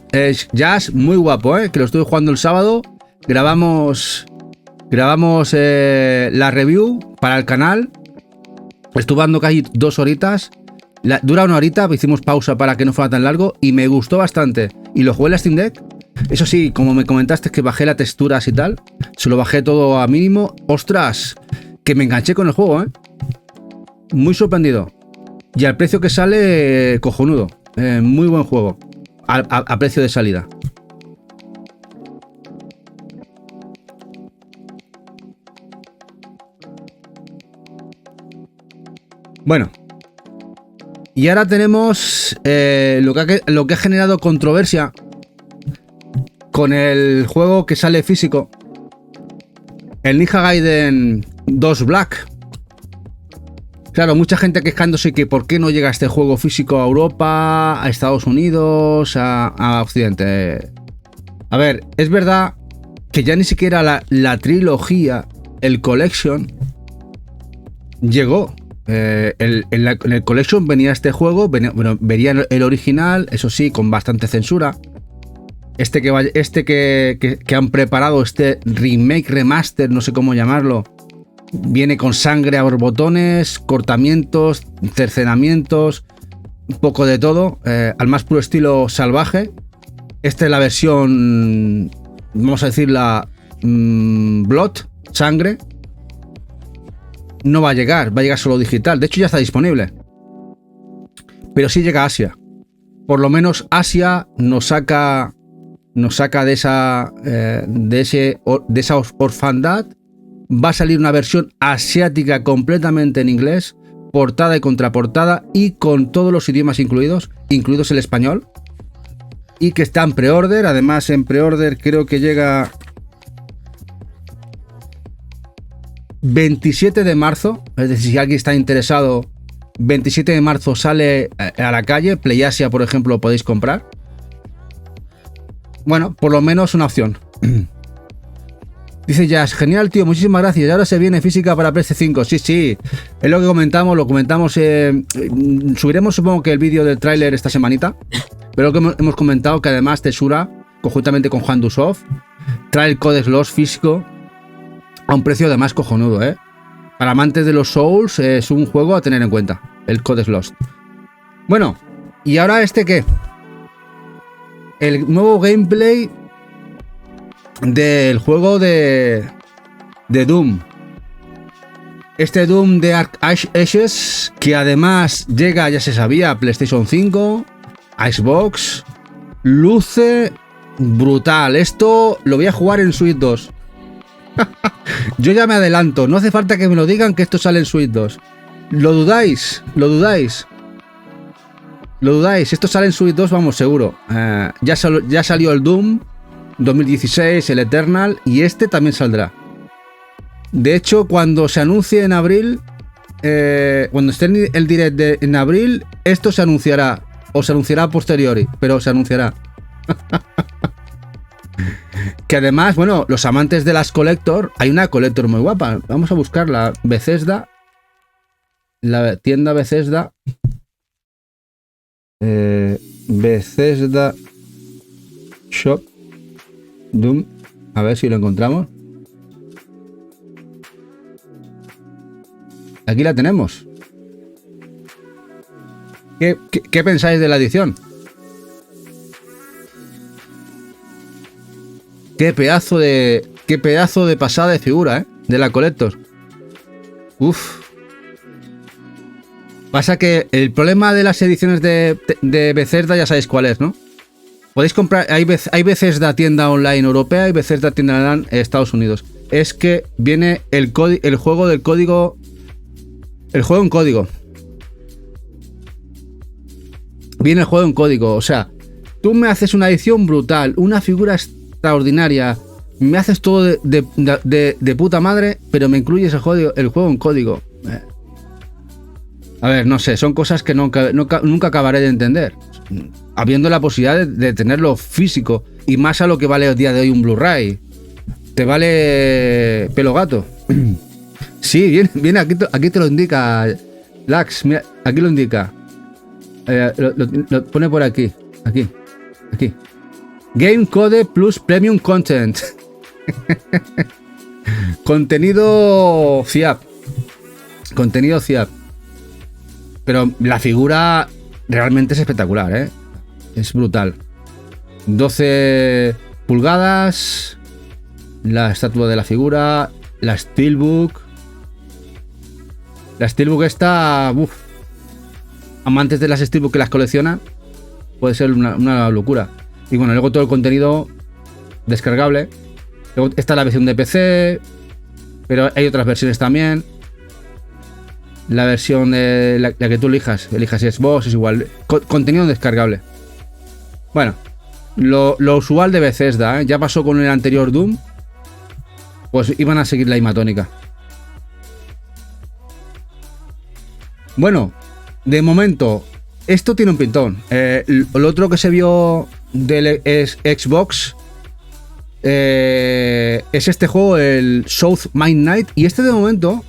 Jazz, muy guapo, que lo estuve jugando el sábado. Grabamos la review para el canal. Estuve dando casi 2 horitas. Dura 1 horita, hicimos pausa para que no fuera tan largo y me gustó bastante. Y lo jugué en la Steam Deck. Eso sí, como me comentaste que bajé las texturas y tal, se lo bajé todo a mínimo. ¡Ostras! Que me enganché con el juego, Muy sorprendido. Y al precio que sale, cojonudo. Muy buen juego. A precio de salida. Bueno. Y ahora tenemos lo que ha generado controversia con el juego que sale físico. El Ninja Gaiden 2 Black. Claro, mucha gente quejándose que por qué no llega este juego físico a Europa, a Estados Unidos, a Occidente. A ver, es verdad que ya ni siquiera la trilogía, el Collection, llegó. En el Collection venía este juego, venía el original, eso sí, con bastante censura. que han preparado, este remake, remaster, no sé cómo llamarlo, viene con sangre a borbotones, cortamientos, cercenamientos, un poco de todo, al más puro estilo salvaje. Esta es la versión, vamos a decir, la Blood, sangre. No va a llegar solo digital. De hecho ya está disponible. Pero sí llega a Asia. Por lo menos Asia nos saca de esa orfandad. Va a salir una versión asiática completamente en inglés, portada y contraportada, y con todos los idiomas incluidos el español, y que está en pre-order. Además, en pre-order creo que llega 27 de marzo, es decir, si alguien está interesado, 27 de marzo sale a la calle. PlayAsia, por ejemplo, lo podéis comprar. Bueno, por lo menos una opción. Dice Jazz, genial tío, muchísimas gracias. Y ahora se viene física para PS5. Sí, es lo que comentamos, subiremos supongo que el vídeo del tráiler esta semanita. Pero lo que hemos comentado, que además Tesura, conjuntamente con Juan Dusov, trae el Codex Lost físico a un precio además cojonudo, ¿eh? Para amantes de los Souls es un juego a tener en cuenta, el Codex Lost. Bueno, ¿y ahora qué? El nuevo gameplay del juego de Doom. Este Doom de Dark Ashes, que además llega, ya se sabía, a PlayStation 5, a Xbox. Luce brutal. Esto lo voy a jugar en Switch 2. Yo ya me adelanto, no hace falta que me lo digan que esto sale en Switch 2. ¿Lo dudáis? Esto sale en Switch 2, vamos, seguro. Ya salió el Doom 2016, el Eternal, y este también saldrá. De hecho, cuando se anuncie en abril, cuando esté en el direct en abril, esto se anunciará, o se anunciará a posteriori, pero se anunciará. Que además, bueno, los amantes de las Collector, hay una Collector muy guapa. Vamos a buscarla. Bethesda, la tienda Bethesda, Bethesda Shop Doom, a ver si lo encontramos. Aquí la tenemos. ¿Qué pensáis de la edición? Qué pedazo de pasada de figura, de la Collector. Uf. Pasa que el problema de las ediciones de Bethesda ya sabéis cuál es, ¿no? Podéis comprar, hay Bethesda tienda online europea y Bethesda tienda online en Estados Unidos. Es que viene el juego del código. El juego en código. Viene el juego en código. O sea, tú me haces una edición brutal, una figura extraordinaria, me haces todo de puta madre, pero me incluyes el juego en código. A ver, no sé, son cosas que nunca acabaré de entender. Habiendo la posibilidad de tenerlo físico, y más a lo que vale el día de hoy un Blu-ray. Te vale pelo gato. Sí, viene aquí te lo indica Lax, mira, aquí lo indica. Lo pone por aquí. Aquí. Game Code Plus Premium Content. Contenido FIAP. Pero la figura realmente es espectacular, ¿eh? Es brutal. 12 pulgadas. La estatua de la figura. La Steelbook. La Steelbook está... Uf. Amantes de las Steelbook que las coleccionan, puede ser una locura. Y bueno, luego todo el contenido descargable. Luego está la versión de PC, pero hay otras versiones también. La versión de la que tú elijas Xbox, es igual. Contenido descargable. Bueno, lo usual de Bethesda, ¿eh? Ya pasó con el anterior Doom. Pues iban a seguir la misma tónica. Bueno, de momento, esto tiene un pintón. Lo otro que se vio del Xbox es este juego, el South Main Night. Y este de momento,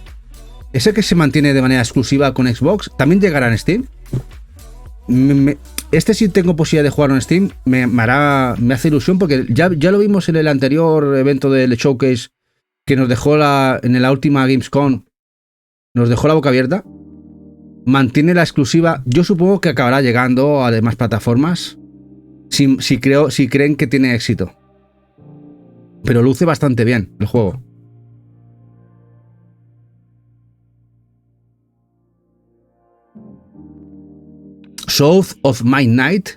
ese que se mantiene de manera exclusiva con Xbox, también llegará en Steam. este sí tengo posibilidad de jugar en Steam. Me hace ilusión porque ya lo vimos en el anterior evento del Showcase que nos dejó en la última Gamescom. Nos dejó la boca abierta. Mantiene la exclusiva. Yo supongo que acabará llegando a demás plataformas. Si creen que tiene éxito. Pero luce bastante bien el juego. South of My Night.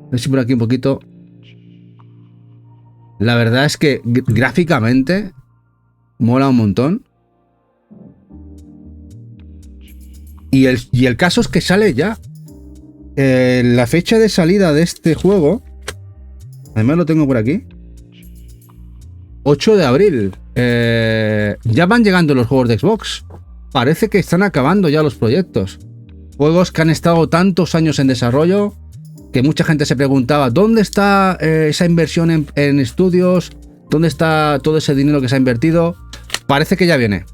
A ver si por aquí un poquito. La verdad es que gráficamente mola un montón. Y el caso es que sale ya. La fecha de salida de este juego, además lo tengo por aquí, 8 de abril. Ya van llegando los juegos de Xbox. Parece que están acabando ya los proyectos. Juegos que han estado tantos años en desarrollo que mucha gente se preguntaba ¿dónde está esa inversión en estudios? ¿Dónde está todo ese dinero que se ha invertido? Parece que ya viene.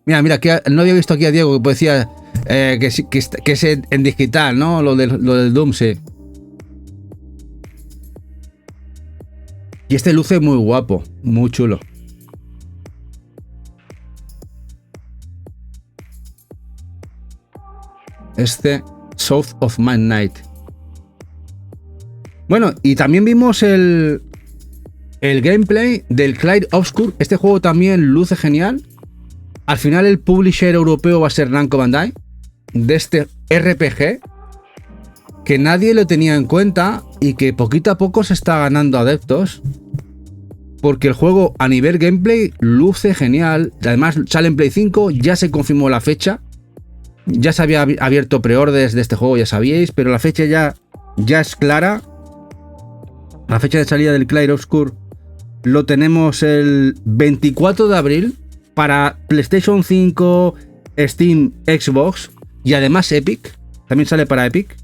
Mira, que no había visto aquí a Diego que decía que es en digital, ¿no? Lo del Doom, sí. Y este luce muy guapo, muy chulo. Este South of My Night. Bueno, y también vimos el gameplay del Clyde Obscure. Este juego también luce genial. Al final el publisher europeo va a ser Namco Bandai. De este RPG que nadie lo tenía en cuenta y que poquito a poco se está ganando adeptos. Porque el juego a nivel gameplay luce genial. Además sale en Play 5, ya se confirmó la fecha. Ya se había abierto preorders de este juego, ya sabíais, pero la fecha ya es clara. La fecha de salida del Clyde Obscure lo tenemos el 24 de abril para PlayStation 5, Steam, Xbox y además Epic. También sale para Epic.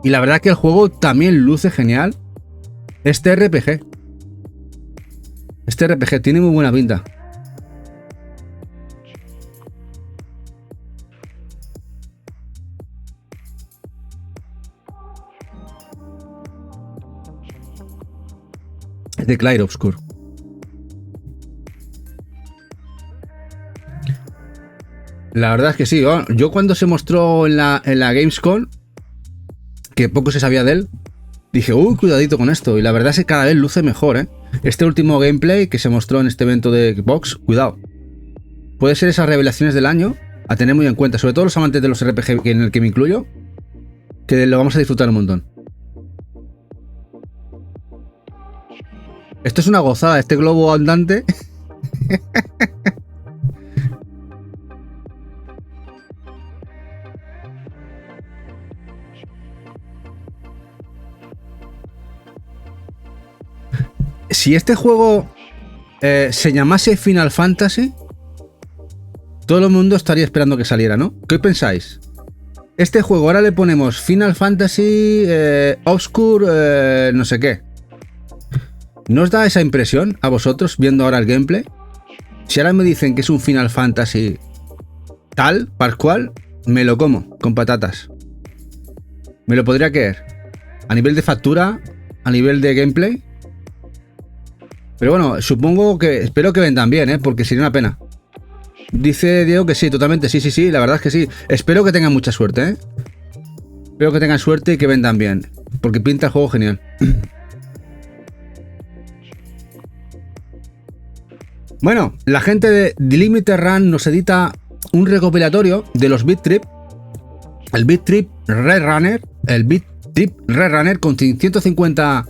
Y la verdad que el juego también luce genial. Este RPG tiene muy buena pinta. Es de Clyde Obscure. La verdad es que sí. Yo cuando se mostró en la Gamescom, que poco se sabía de él, dije, cuidadito con esto. Y la verdad es que cada vez luce mejor, ¿eh? Este último gameplay que se mostró en este evento de Xbox, cuidado. Puede ser esas revelaciones del año a tener muy en cuenta. Sobre todo los amantes de los RPG, en el que me incluyo, que lo vamos a disfrutar un montón. Esto es una gozada, este globo andante. Si este juego se llamase Final Fantasy, todo el mundo estaría esperando que saliera, ¿no? ¿Qué pensáis? Este juego ahora le ponemos Final Fantasy Obscure no sé qué. ¿No os da esa impresión a vosotros viendo ahora el gameplay? Si ahora me dicen que es un Final Fantasy tal, cual, me lo como con patatas. Me lo podría creer. A nivel de factura, a nivel de gameplay. Pero bueno, espero que vendan bien, porque sería una pena. Dice Diego que sí, totalmente, sí, la verdad es que sí. Espero que tengan mucha suerte, Espero que tengan suerte y que vendan bien, porque pinta el juego genial. Bueno, la gente de Limited Run nos edita un recopilatorio de los Beat Trip. El Beat Trip Red Runner con 150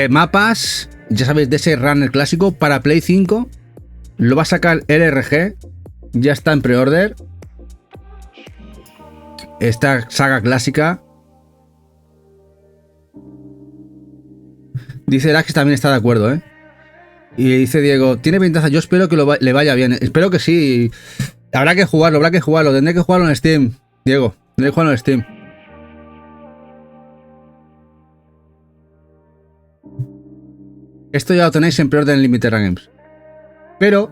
mapas, ya sabéis, de ese runner clásico para Play 5. Lo va a sacar LRG, ya está en preorder. Esta saga clásica. Dice Dax que también está de acuerdo, Y dice Diego, tiene ventaja, yo espero que le vaya bien. Espero que sí. Habrá que jugarlo, tendré que jugarlo en Steam, Diego, tendré que jugarlo en Steam. Esto ya lo tenéis en preorden en Limited Run Games. Pero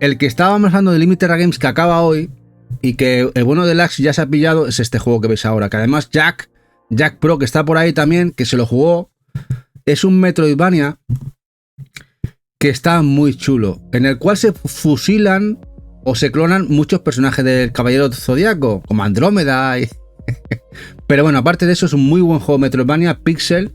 el que estábamos hablando de Limited Run Games que acaba hoy y que el bueno de Lax ya se ha pillado es este juego que veis ahora. Que además Jack Pro, que está por ahí también, que se lo jugó, es un Metroidvania que está muy chulo, en el cual se fusilan o se clonan muchos personajes del Caballero Zodíaco, como Andrómeda. Pero bueno, aparte de eso, es un muy buen juego Metroidvania Pixel,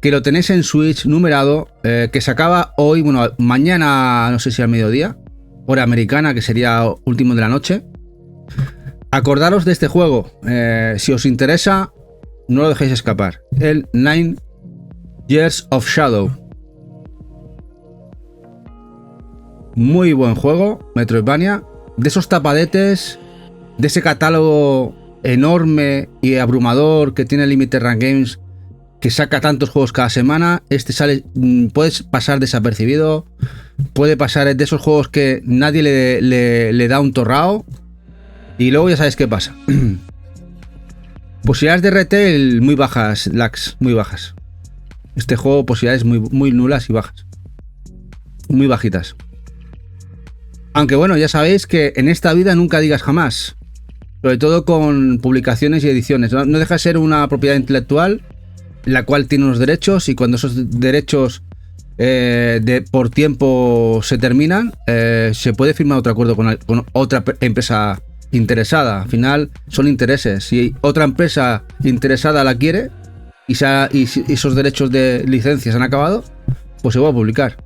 que lo tenéis en Switch numerado, que se acaba hoy, bueno, mañana, no sé si al mediodía, hora americana, que sería último de la noche. Acordaros de este juego, si os interesa, no lo dejéis escapar. El 9 Years of Shadow. Muy buen juego, Metroidvania, de esos tapadetes, de ese catálogo enorme y abrumador que tiene Limited Run Games, que saca tantos juegos cada semana. Este sale, puedes pasar desapercibido, puede pasar de esos juegos que nadie le da un torrao, y luego ya sabes qué pasa. Posibilidades de retail muy bajas, Lax, muy bajas. Este juego, posibilidades muy nulas y bajas, muy bajitas. Aunque bueno, ya sabéis que en esta vida nunca digas jamás, sobre todo con publicaciones y ediciones. No deja de ser una propiedad intelectual, la cual tiene unos derechos, y cuando esos derechos por tiempo se terminan, se puede firmar otro acuerdo con otra empresa interesada. Al final son intereses. Si otra empresa interesada la quiere y esos derechos de licencia se han acabado, pues se va a publicar.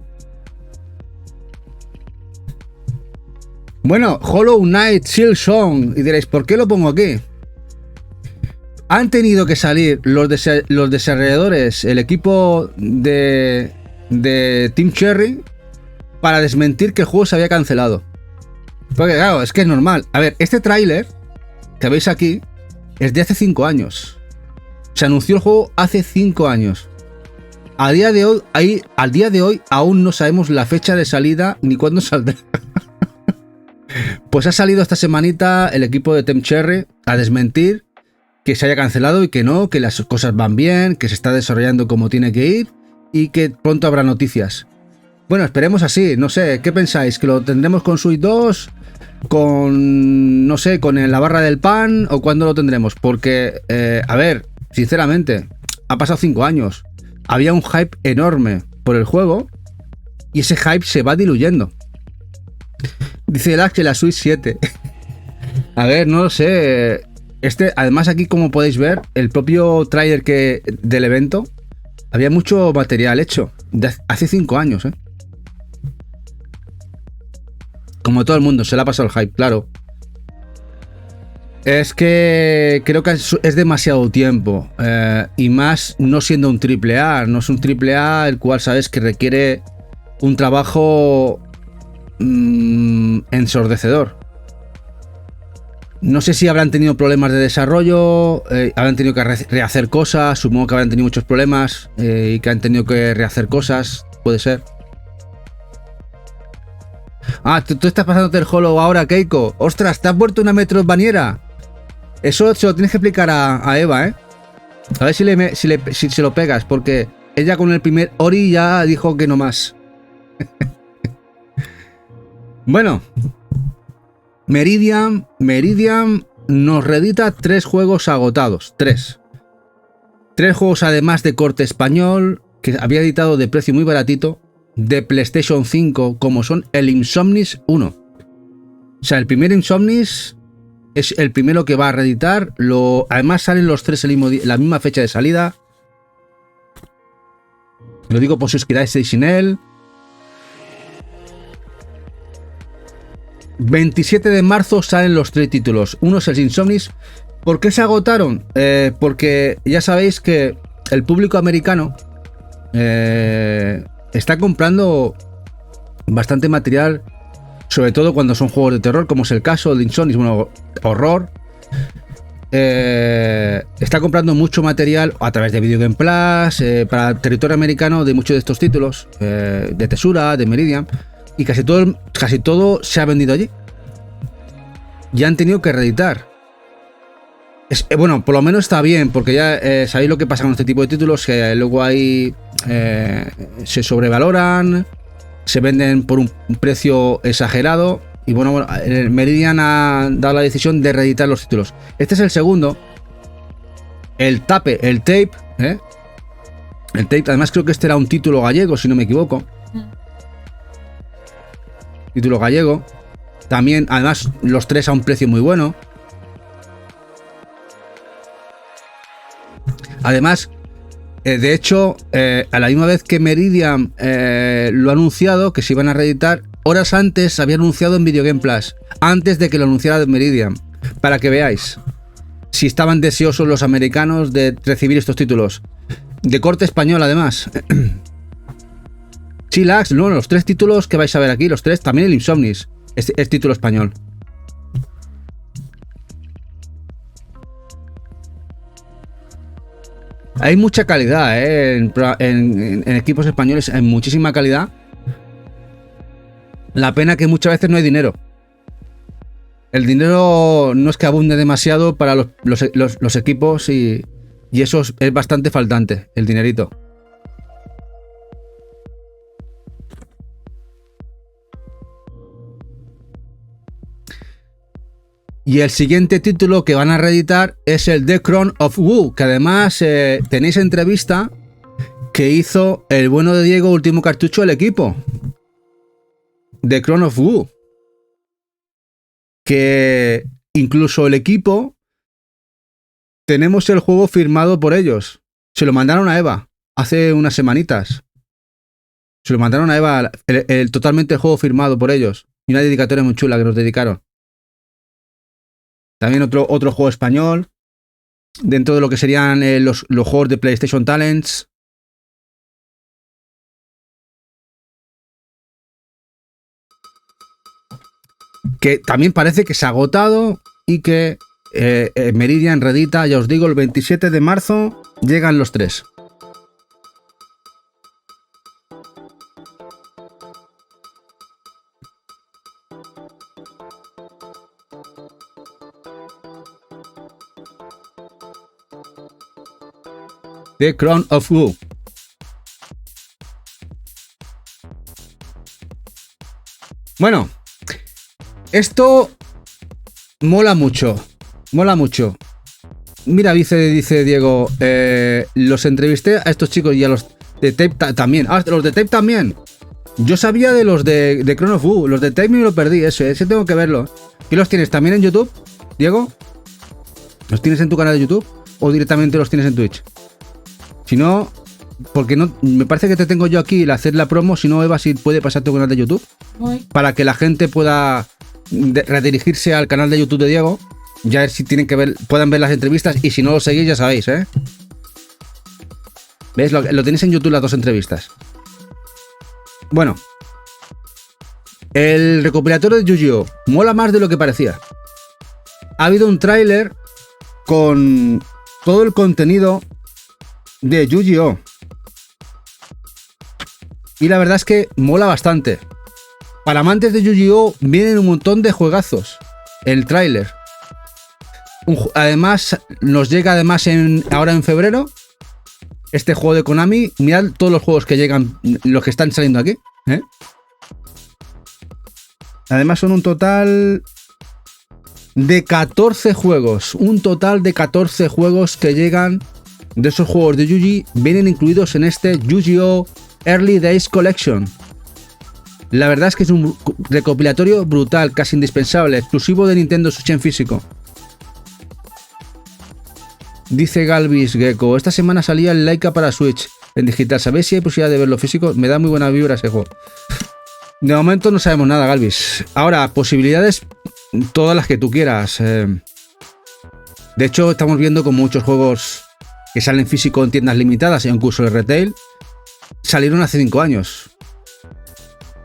Bueno, Hollow Knight Silksong, y diréis, ¿por qué lo pongo aquí? Han tenido que salir los desarrolladores, el equipo de Team Cherry, para desmentir que el juego se había cancelado. Porque claro, es que es normal. A ver, este tráiler que veis aquí es de hace 5 años. Se anunció el juego hace 5 años. Al día de hoy aún no sabemos la fecha de salida ni cuándo saldrá. Pues ha salido esta semanita el equipo de Team Cherry a desmentir que se haya cancelado y que no, que las cosas van bien, que se está desarrollando como tiene que ir y que pronto habrá noticias. Bueno, esperemos así, no sé, ¿qué pensáis? ¿Que lo tendremos con Switch 2? ¿Con, no sé, con la barra del pan? ¿O cuándo lo tendremos? Porque, a ver, sinceramente, ha pasado 5 años. Había un hype enorme por el juego y ese hype se va diluyendo. Dice Lax que la Switch 7. A ver, no lo sé. Además aquí, como podéis ver, el propio trailer del evento, había mucho material hecho. De hace 5 años, Como todo el mundo, se le ha pasado el hype, claro. Es que creo que es demasiado tiempo. Y más no siendo un AAA. No es un AAA el cual sabes que requiere un trabajo ensordecedor. No sé si habrán tenido problemas de desarrollo, habrán tenido que rehacer cosas, supongo que habrán tenido muchos problemas y que han tenido que rehacer cosas, puede ser. Ah, tú estás pasándote el Hollow ahora, Keiko. Ostras, te has vuelto una Metroidvaniera. Eso se lo tienes que explicar a Eva, A ver si se lo pegas, porque ella con el primer Ori ya dijo que no más. Bueno, Meridian nos reedita 3 juegos agotados. 3 juegos además de corte español, que había editado de precio muy baratito, de PlayStation 5, como son el Insomnis 1. O sea, el primer Insomnis es el primero que va a reeditar. Además salen los 3 la misma fecha de salida. Lo digo por si os quedáis sin él. 27 de marzo salen los 3 títulos. Uno es el Insomnis. ¿Por qué se agotaron? Porque ya sabéis que el público americano está comprando bastante material, sobre todo cuando son juegos de terror, como es el caso de Insomnis, bueno, horror. Está comprando mucho material a través de Video Game Plus para el territorio americano de muchos de estos títulos, de Tesura, de Meridian. Y casi todo se ha vendido allí. Ya han tenido que reeditar. Bueno, por lo menos está bien, porque ya sabéis lo que pasa con este tipo de títulos, que luego hay se sobrevaloran, se venden por un precio exagerado. Y bueno, Meridian ha dado la decisión de reeditar los títulos. Este es el segundo. El tape, el tape, el tape, además creo que este era un título gallego, si no me equivoco. Título gallego. También, además, los tres a un precio muy bueno. Además, de hecho, a la misma vez que Meridian lo ha anunciado, que se iban a reeditar, horas antes se había anunciado en Video Game Plus, antes de que lo anunciara Meridian, para que veáis si estaban deseosos los americanos de recibir estos títulos. De corte español, además. Chillax, no, los tres títulos que vais a ver aquí, los tres, también el Insomnis, es título español. Hay mucha calidad, en equipos españoles hay muchísima calidad. La pena que muchas veces no hay dinero. El dinero no es que abunde demasiado para los equipos y eso es bastante faltante, el dinerito. Y el siguiente título que van a reeditar es el The Crown of Wu, que además tenéis entrevista que hizo el bueno de Diego, último cartucho del equipo. The Crown of Wu. Que incluso el equipo tenemos el juego firmado por ellos. Se lo mandaron a Eva hace unas semanitas. Se lo mandaron a Eva totalmente el juego firmado por ellos. Y una dedicatoria muy chula que nos dedicaron. También otro juego español. Dentro de lo que serían los juegos de PlayStation Talents. Que también parece que se ha agotado y que Meridian reedita, ya os digo, el 27 de marzo llegan los tres. The Crown of Wu. Bueno, esto mola mucho. Mola mucho. Mira, dice Diego, los entrevisté a estos chicos y a los de Tape también. Ah, los de Tape también. Yo sabía de los de Crown of Wu. Los de Tape me lo perdí, ese tengo que verlo. ¿Y los tienes también en YouTube, Diego? ¿Los tienes en tu canal de YouTube? ¿O directamente los tienes en Twitch? Si no, porque no, me parece que te tengo yo aquí el hacer la promo. Si no, Eva, si puede pasar tu canal de YouTube. Para que la gente pueda redirigirse al canal de YouTube de Diego. Ya ver si tienen que ver, puedan ver las entrevistas. Y si no lo seguís, ya sabéis, ¿Veis? Lo tenéis en YouTube las dos entrevistas. Bueno. El recopilatorio de Yu-Gi-Oh! Mola más de lo que parecía. Ha habido un tráiler con todo el contenido de Yu-Gi-Oh! Y la verdad es que mola bastante. Para amantes de Yu-Gi-Oh! Vienen un montón de juegazos. El tráiler. Además, nos llega ahora en febrero este juego de Konami. Mirad todos los juegos que llegan, los que están saliendo aquí. Además son un total de 14 juegos. Un total de 14 juegos que llegan de esos juegos de Yu-Gi. Vienen incluidos en este Yu-Gi-Oh! Early Days Collection. La verdad es que es un recopilatorio brutal, casi indispensable, exclusivo de Nintendo Switch en físico. Dice Galvis Gecko, esta semana salía el Laika para Switch en digital. ¿Sabéis si hay posibilidad de verlo físico? Me da muy buena vibra ese juego. De momento no sabemos nada, Galvis. Ahora, posibilidades todas las que tú quieras. De hecho, estamos viendo con muchos juegos que salen físico en tiendas limitadas e incluso el retail salieron hace 5 años.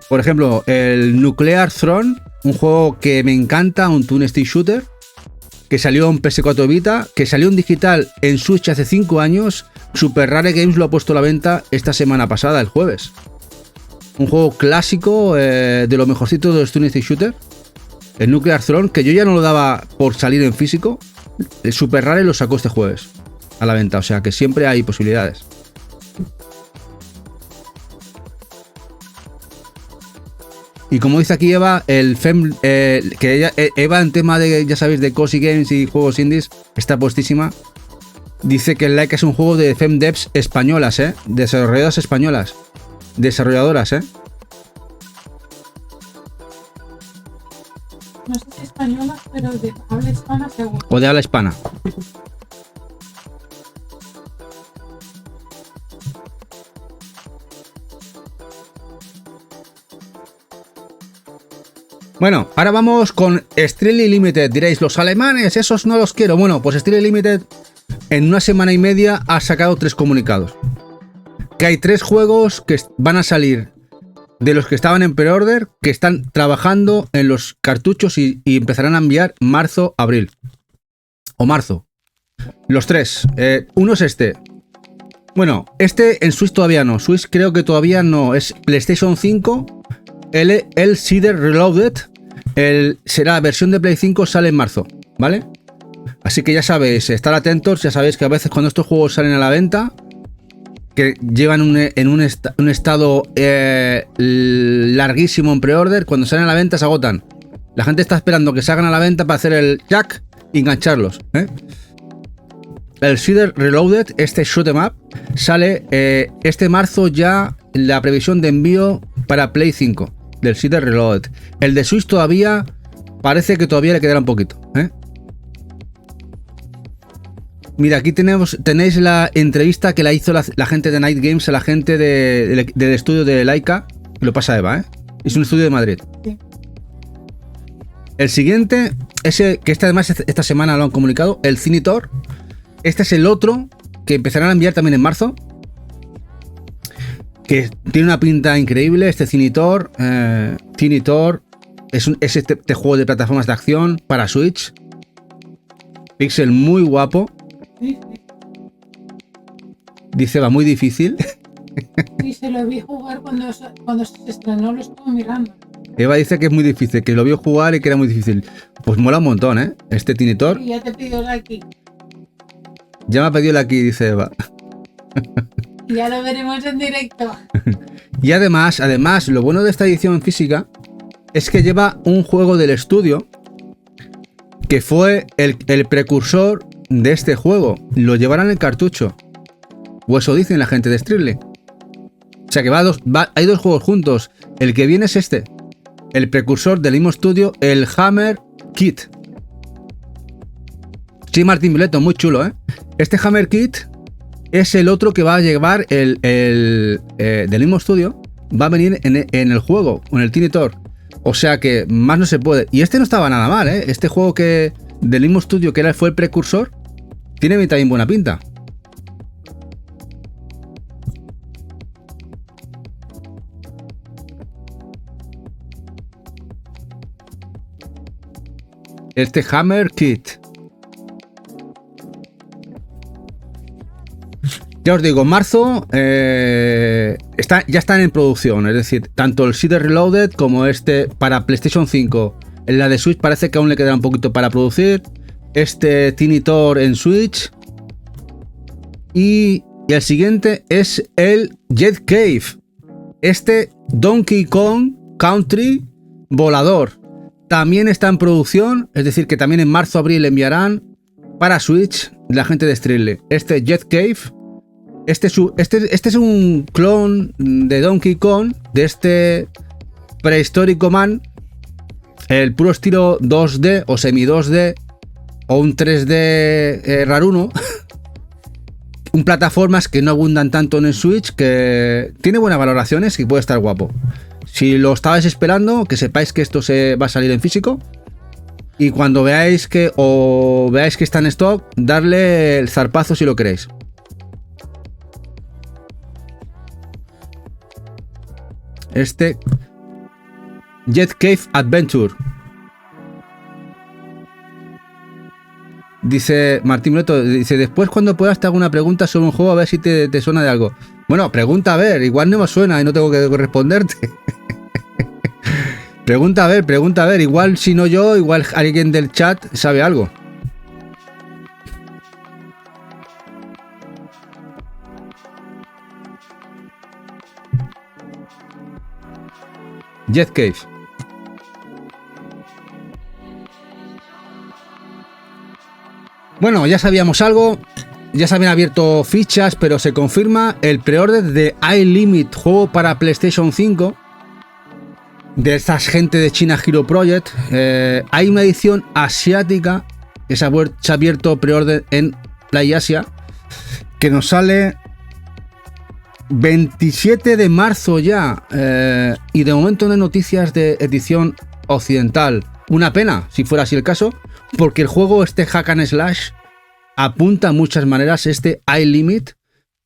Por ejemplo, el Nuclear Throne, un juego que me encanta, un Twin Stick Shooter, que salió en PS4 Vita, que salió en digital en Switch hace 5 años. Super Rare Games lo ha puesto a la venta esta semana pasada, el jueves. Un juego clásico de lo mejorcito de los Twin Stick Shooter. El Nuclear Throne, que yo ya no lo daba por salir en físico. El Super Rare lo sacó este jueves a la venta, o sea que siempre hay posibilidades. Y como dice aquí Eva, Eva en tema de, ya sabéis, de cozy games y juegos indies, está puestísima. Dice que el Laika es un juego de femdevs españolas, desarrolladoras españolas. Desarrolladoras, No sé si españolas, pero de habla hispana seguro. O de habla hispana. Bueno, ahora vamos con Strictly Limited. Diréis, los alemanes, esos no los quiero. Bueno, pues Strictly Limited en una semana y media ha sacado 3 comunicados. Que hay 3 juegos que van a salir de los que estaban en pre-order, que están trabajando en los cartuchos y empezarán a enviar marzo, abril. O marzo. Los 3. Uno es este. Bueno, este en Switch todavía no. Switch creo que todavía no. Es PlayStation 5. El Cedar Reloaded, será versión de Play 5, sale en marzo, ¿vale? Así que ya sabéis, estar atentos, ya sabéis que a veces cuando estos juegos salen a la venta, que llevan en un estado larguísimo en pre-order, cuando salen a la venta se agotan. La gente está esperando que salgan a la venta para hacer el jack y engancharlos, El Cedar Reloaded, este shoot 'em up, sale este marzo ya la previsión de envío para Play 5 del Cedar Reloaded. El de Switch todavía parece que todavía le quedará un poquito. Mira, aquí tenéis la entrevista que la hizo la gente de Night Games a la gente del estudio de Laika. Lo pasa Eva, es un estudio de Madrid. Sí. El siguiente, ese que además esta semana lo han comunicado, el Cinitor. Este es el otro que empezarán a enviar también en marzo. Que tiene una pinta increíble. Este Cinitor. Cinitor es este juego de plataformas de acción para Switch. Pixel muy guapo. Sí. Dice, va muy difícil. Sí, se lo vi jugar cuando se estrenó, lo estuve mirando. Eva dice que es muy difícil, que lo vio jugar y que era muy difícil. Pues mola un montón, este Cinitor. Y ya te pidió el aquí. Ya me ha pedido el aquí, dice Eva. Ya lo veremos en directo. Y además, lo bueno de esta edición física es que lleva un juego del estudio que fue el precursor de este juego. Lo llevarán en el cartucho. O eso dicen la gente de Strictly. O sea que hay 2 juegos juntos. El que viene es este. El precursor del mismo estudio, el Hammer Kit. Sí, Martín Violeto, muy chulo, Este Hammer Kit es el otro que va a llevar del mismo estudio. Va a venir en el juego, en el Cinitor. O sea que más no se puede. Y este no estaba nada mal, Este juego que del mismo estudio que fue el precursor, tiene también buena pinta. Este Hammer Kit. Ya os digo, marzo ya están en producción, es decir, tanto el Cedar Reloaded como este para PlayStation 5. En la de Switch parece que aún le quedará un poquito para producir. Este Cinitor en Switch. Y el siguiente es el Jet Cave. Este Donkey Kong Country volador. También está en producción, es decir, que también en marzo-abril enviarán para Switch la gente de Strictly. Este Jet Cave. Este es un clon de Donkey Kong, de este prehistórico man, el puro estilo 2D o semi 2D o un 3D raruno. Un plataformas que no abundan tanto en el Switch, que tiene buenas valoraciones y puede estar guapo. Si lo estabais esperando, que sepáis que esto se va a salir en físico. Y cuando veáis que está en stock, darle el zarpazo si lo queréis. Este Jet Cave Adventure. Dice Martín Bleto, dice, después cuando puedas te hago una pregunta sobre un juego a ver si te suena de algo. Bueno, pregunta a ver, igual no me suena y no tengo que responderte. Pregunta a ver, igual si no yo, igual alguien del chat sabe algo. Jet Cave. Bueno, ya sabíamos algo, ya se habían abierto fichas, pero se confirma el preorden de iLimit, juego para PlayStation 5 de esta gente de China Hero Project. Hay una edición asiática que se ha abierto preorden en PlayAsia, que nos sale 27 de marzo ya, y de momento no hay noticias de edición occidental. Una pena, si fuera así el caso, porque el juego, este hack and slash, apunta en muchas maneras. Este iLimit,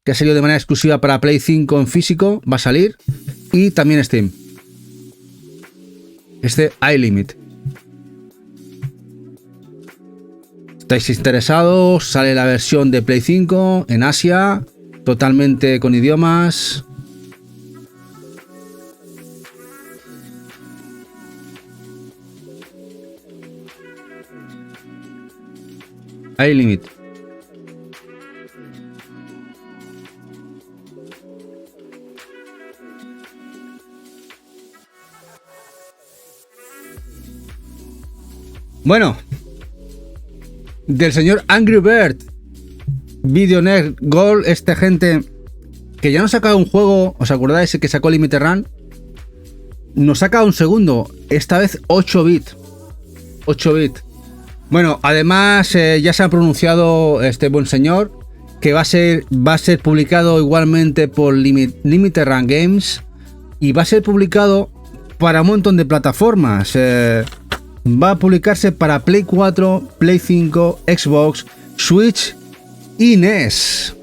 que ha salido de manera exclusiva para Play 5 en físico, va a salir, y también Steam. Este iLimit. ¿Estáis interesados? Sale la versión de Play 5 en Asia, totalmente con idiomas. iLimit. Bueno, del señor Angry Bird, Videonet Gold, esta gente que ya nos ha sacado un juego, ¿os acordáis que sacó Limited Run? Nos saca un segundo, esta vez 8 bits. 8 bits. Bueno, además ya se ha pronunciado este buen señor que va a ser publicado igualmente por Limited Run Games, y va a ser publicado para un montón de plataformas. Va a publicarse para Play 4, Play 5, Xbox, Switch y NES.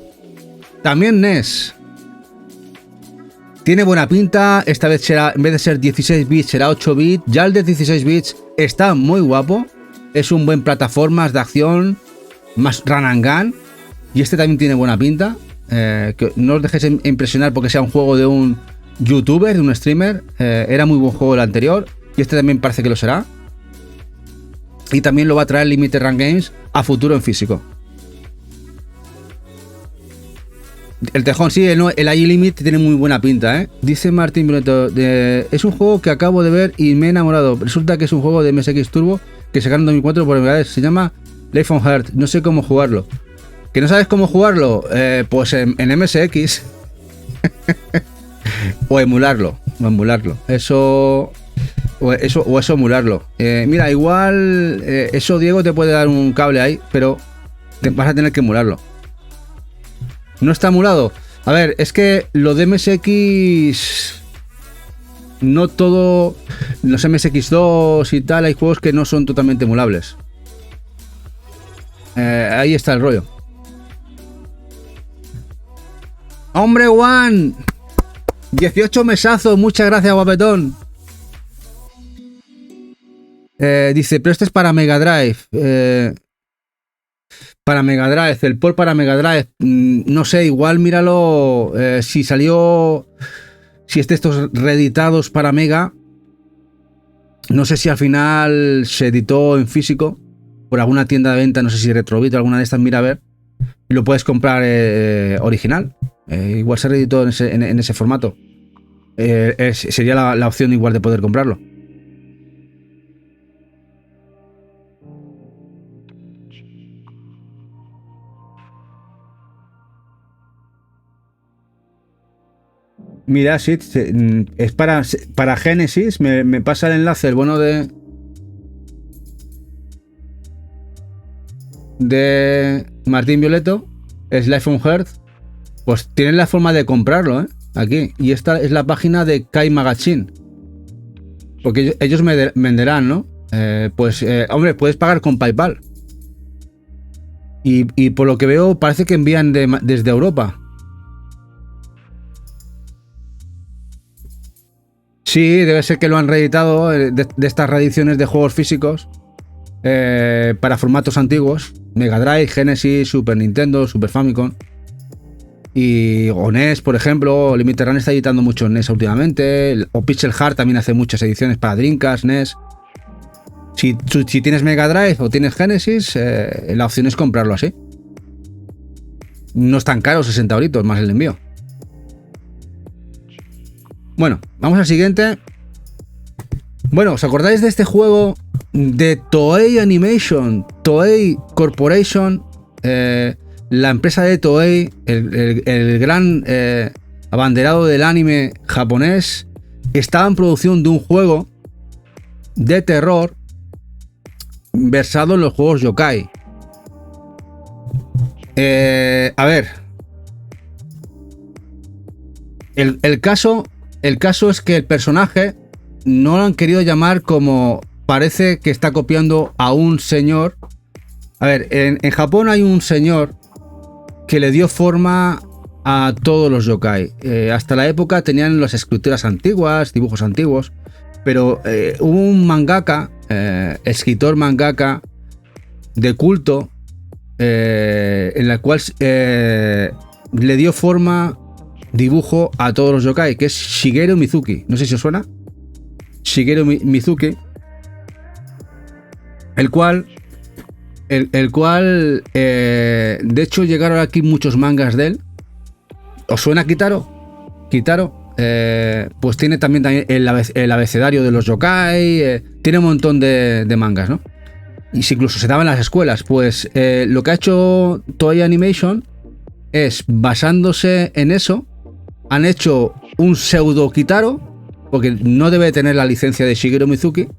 También NES. Tiene buena pinta. Esta vez será, en vez de ser 16 bits, será 8 bits. Ya el de 16 bits está muy guapo. Es un buen plataformas de acción, más run and gun. Y este también tiene buena pinta. Que no os dejéis impresionar porque sea un juego de un youtuber, de un streamer. Era muy buen juego el anterior, y este también parece que lo será. Y también lo va a traer Limited Run Games a futuro en físico. El tejón, sí, el iLimit tiene muy buena pinta, ¿eh? Dice Martín Bruneto, es un juego que acabo de ver y me he enamorado. Resulta que es un juego de MSX Turbo que sacaron en 2004 por primera vez. Se llama Life on Earth. No sé cómo jugarlo. ¿Que no sabes cómo jugarlo? Pues en MSX. O emularlo. Eso emularlo. Mira, igual eso Diego te puede dar un cable ahí, pero vas a tener que emularlo. ¿No está emulado? A ver, es que lo de MSX, no todo, los MSX2 y tal, hay juegos que no son totalmente emulables. Ahí está el rollo. ¡Hombre, Juan! 18 mesazos, muchas gracias, guapetón. Dice, pero este es para Mega Drive. Para Mega Drive, el port para Mega Drive. No sé, igual míralo. Si salió. Si es de estos reeditados para Mega. No sé si al final se editó en físico por alguna tienda de venta. No sé si Retrobit o alguna de estas. Mira a ver. Y lo puedes comprar original. Igual se reeditó en ese formato. Sería la opción igual de poder comprarlo. Mira, sí, es para Genesis. Me pasa el enlace, el bueno de Martín Violeto, es Life on Earth. Pues tienen la forma de comprarlo, aquí. Y esta es la página de Kai Magazine. Porque ellos me venderán, ¿no? Hombre, puedes pagar con PayPal. Y por lo que veo, parece que envían desde Europa. Sí, debe ser que lo han reeditado de estas reediciones de juegos físicos para formatos antiguos. Mega Drive, Genesis, Super Nintendo, Super Famicom. O NES, por ejemplo. Limited Run está editando mucho NES últimamente. O Pixel Heart también hace muchas ediciones para Dreamcast, NES. Si tienes Mega Drive o tienes Genesis, la opción es comprarlo así. No es tan caro, 60 euritos más el envío. Bueno, vamos al siguiente. Bueno, ¿os acordáis de este juego de Toei Animation? Toei Corporation la empresa de Toei, el gran abanderado del anime japonés, estaba en producción de un juego de terror versado en los juegos yokai. A ver, el caso es que el personaje no lo han querido llamar como parece que está copiando a un señor. A ver, en Japón hay un señor que le dio forma a todos los yokai. Hasta la época tenían las escrituras antiguas, dibujos antiguos, pero hubo un mangaka, escritor mangaka de culto, en la cual le dio forma, dibujo a todos los yokai, que es Shigeru Mizuki. No sé si os suena. Shigeru Mizuki, el cual de hecho llegaron aquí muchos mangas de él. ¿Os suena Kitaro? Kitaro, pues tiene también el abecedario de los yokai, tiene un montón de mangas, ¿no? Y si incluso se daba en las escuelas. Pues lo que ha hecho Toei Animation es, basándose en eso, han hecho un pseudo Kitaro, porque no debe tener la licencia de Shigeru Mizuki.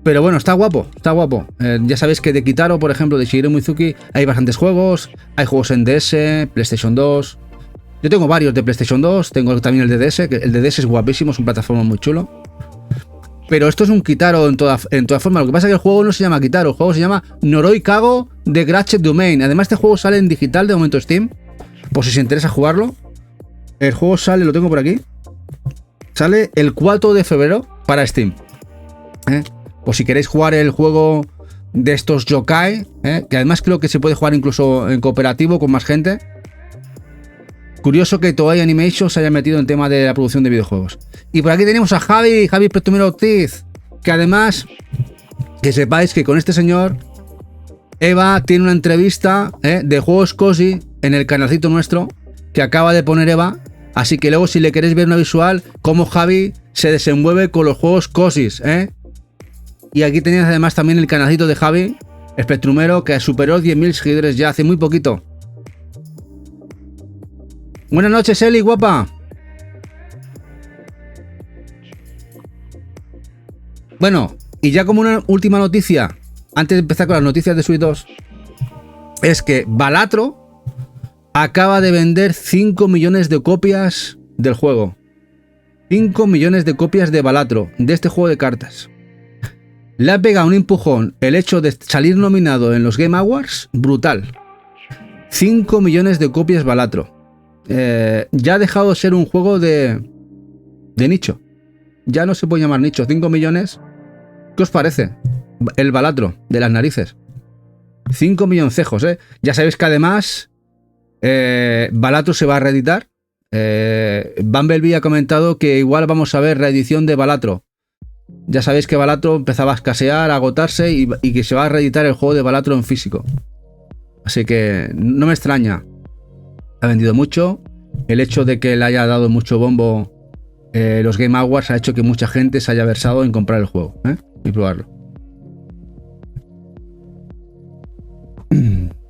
Pero bueno, está guapo, está guapo. Ya sabéis que de Kitaro, por ejemplo, de Shigeru Mizuki, hay bastantes juegos. Hay juegos en DS, PlayStation 2. Yo tengo varios de PlayStation 2, tengo también el de DS, que el de DS es guapísimo, es un plataforma muy chulo. Pero esto es un Kitaro en toda forma. Lo que pasa es que el juego no se llama Kitaro, el juego se llama Noroi Kago de Gratchet Domain. Además, este juego sale en digital de momento Steam, por si os interesa jugarlo. El juego sale, lo tengo por aquí, sale el 4 de febrero para Steam. O si queréis jugar el juego de estos yokai, que además creo que se puede jugar incluso en cooperativo con más gente. Curioso que Toei Animation se haya metido en tema de la producción de videojuegos. Y por aquí tenemos a Javi Petumero Ortiz, que además, que sepáis que con este señor, Eva tiene una entrevista de juegos cozy en el canalcito nuestro, que acaba de poner Eva. Así que luego, si le queréis ver una visual, cómo Javi se desenvuelve con los juegos cosis, Y aquí tenéis además también el canalcito de Javi, Spectrumero, que superó 10.000 seguidores ya hace muy poquito. Buenas noches, Eli, guapa. Bueno, y ya como una última noticia, antes de empezar con las noticias de Switch 2, es que Balatro acaba de vender 5 millones de copias del juego. 5 millones de copias de Balatro, de este juego de cartas. Le ha pegado un empujón el hecho de salir nominado en los Game Awards, brutal. 5 millones de copias Balatro. Ya ha dejado de ser un juego de nicho. Ya no se puede llamar nicho. 5 millones. ¿Qué os parece? El Balatro de las narices. 5 milloncejos, Ya sabéis que además Balatro se va a reeditar. Bumblebee ha comentado que igual vamos a ver reedición de Balatro. Ya sabéis que Balatro empezaba a escasear, a agotarse y que se va a reeditar el juego de Balatro en físico. Así que no me extraña. Ha vendido mucho. El hecho de que le haya dado mucho bombo los Game Awards ha hecho que mucha gente se haya versado en comprar el juego y probarlo.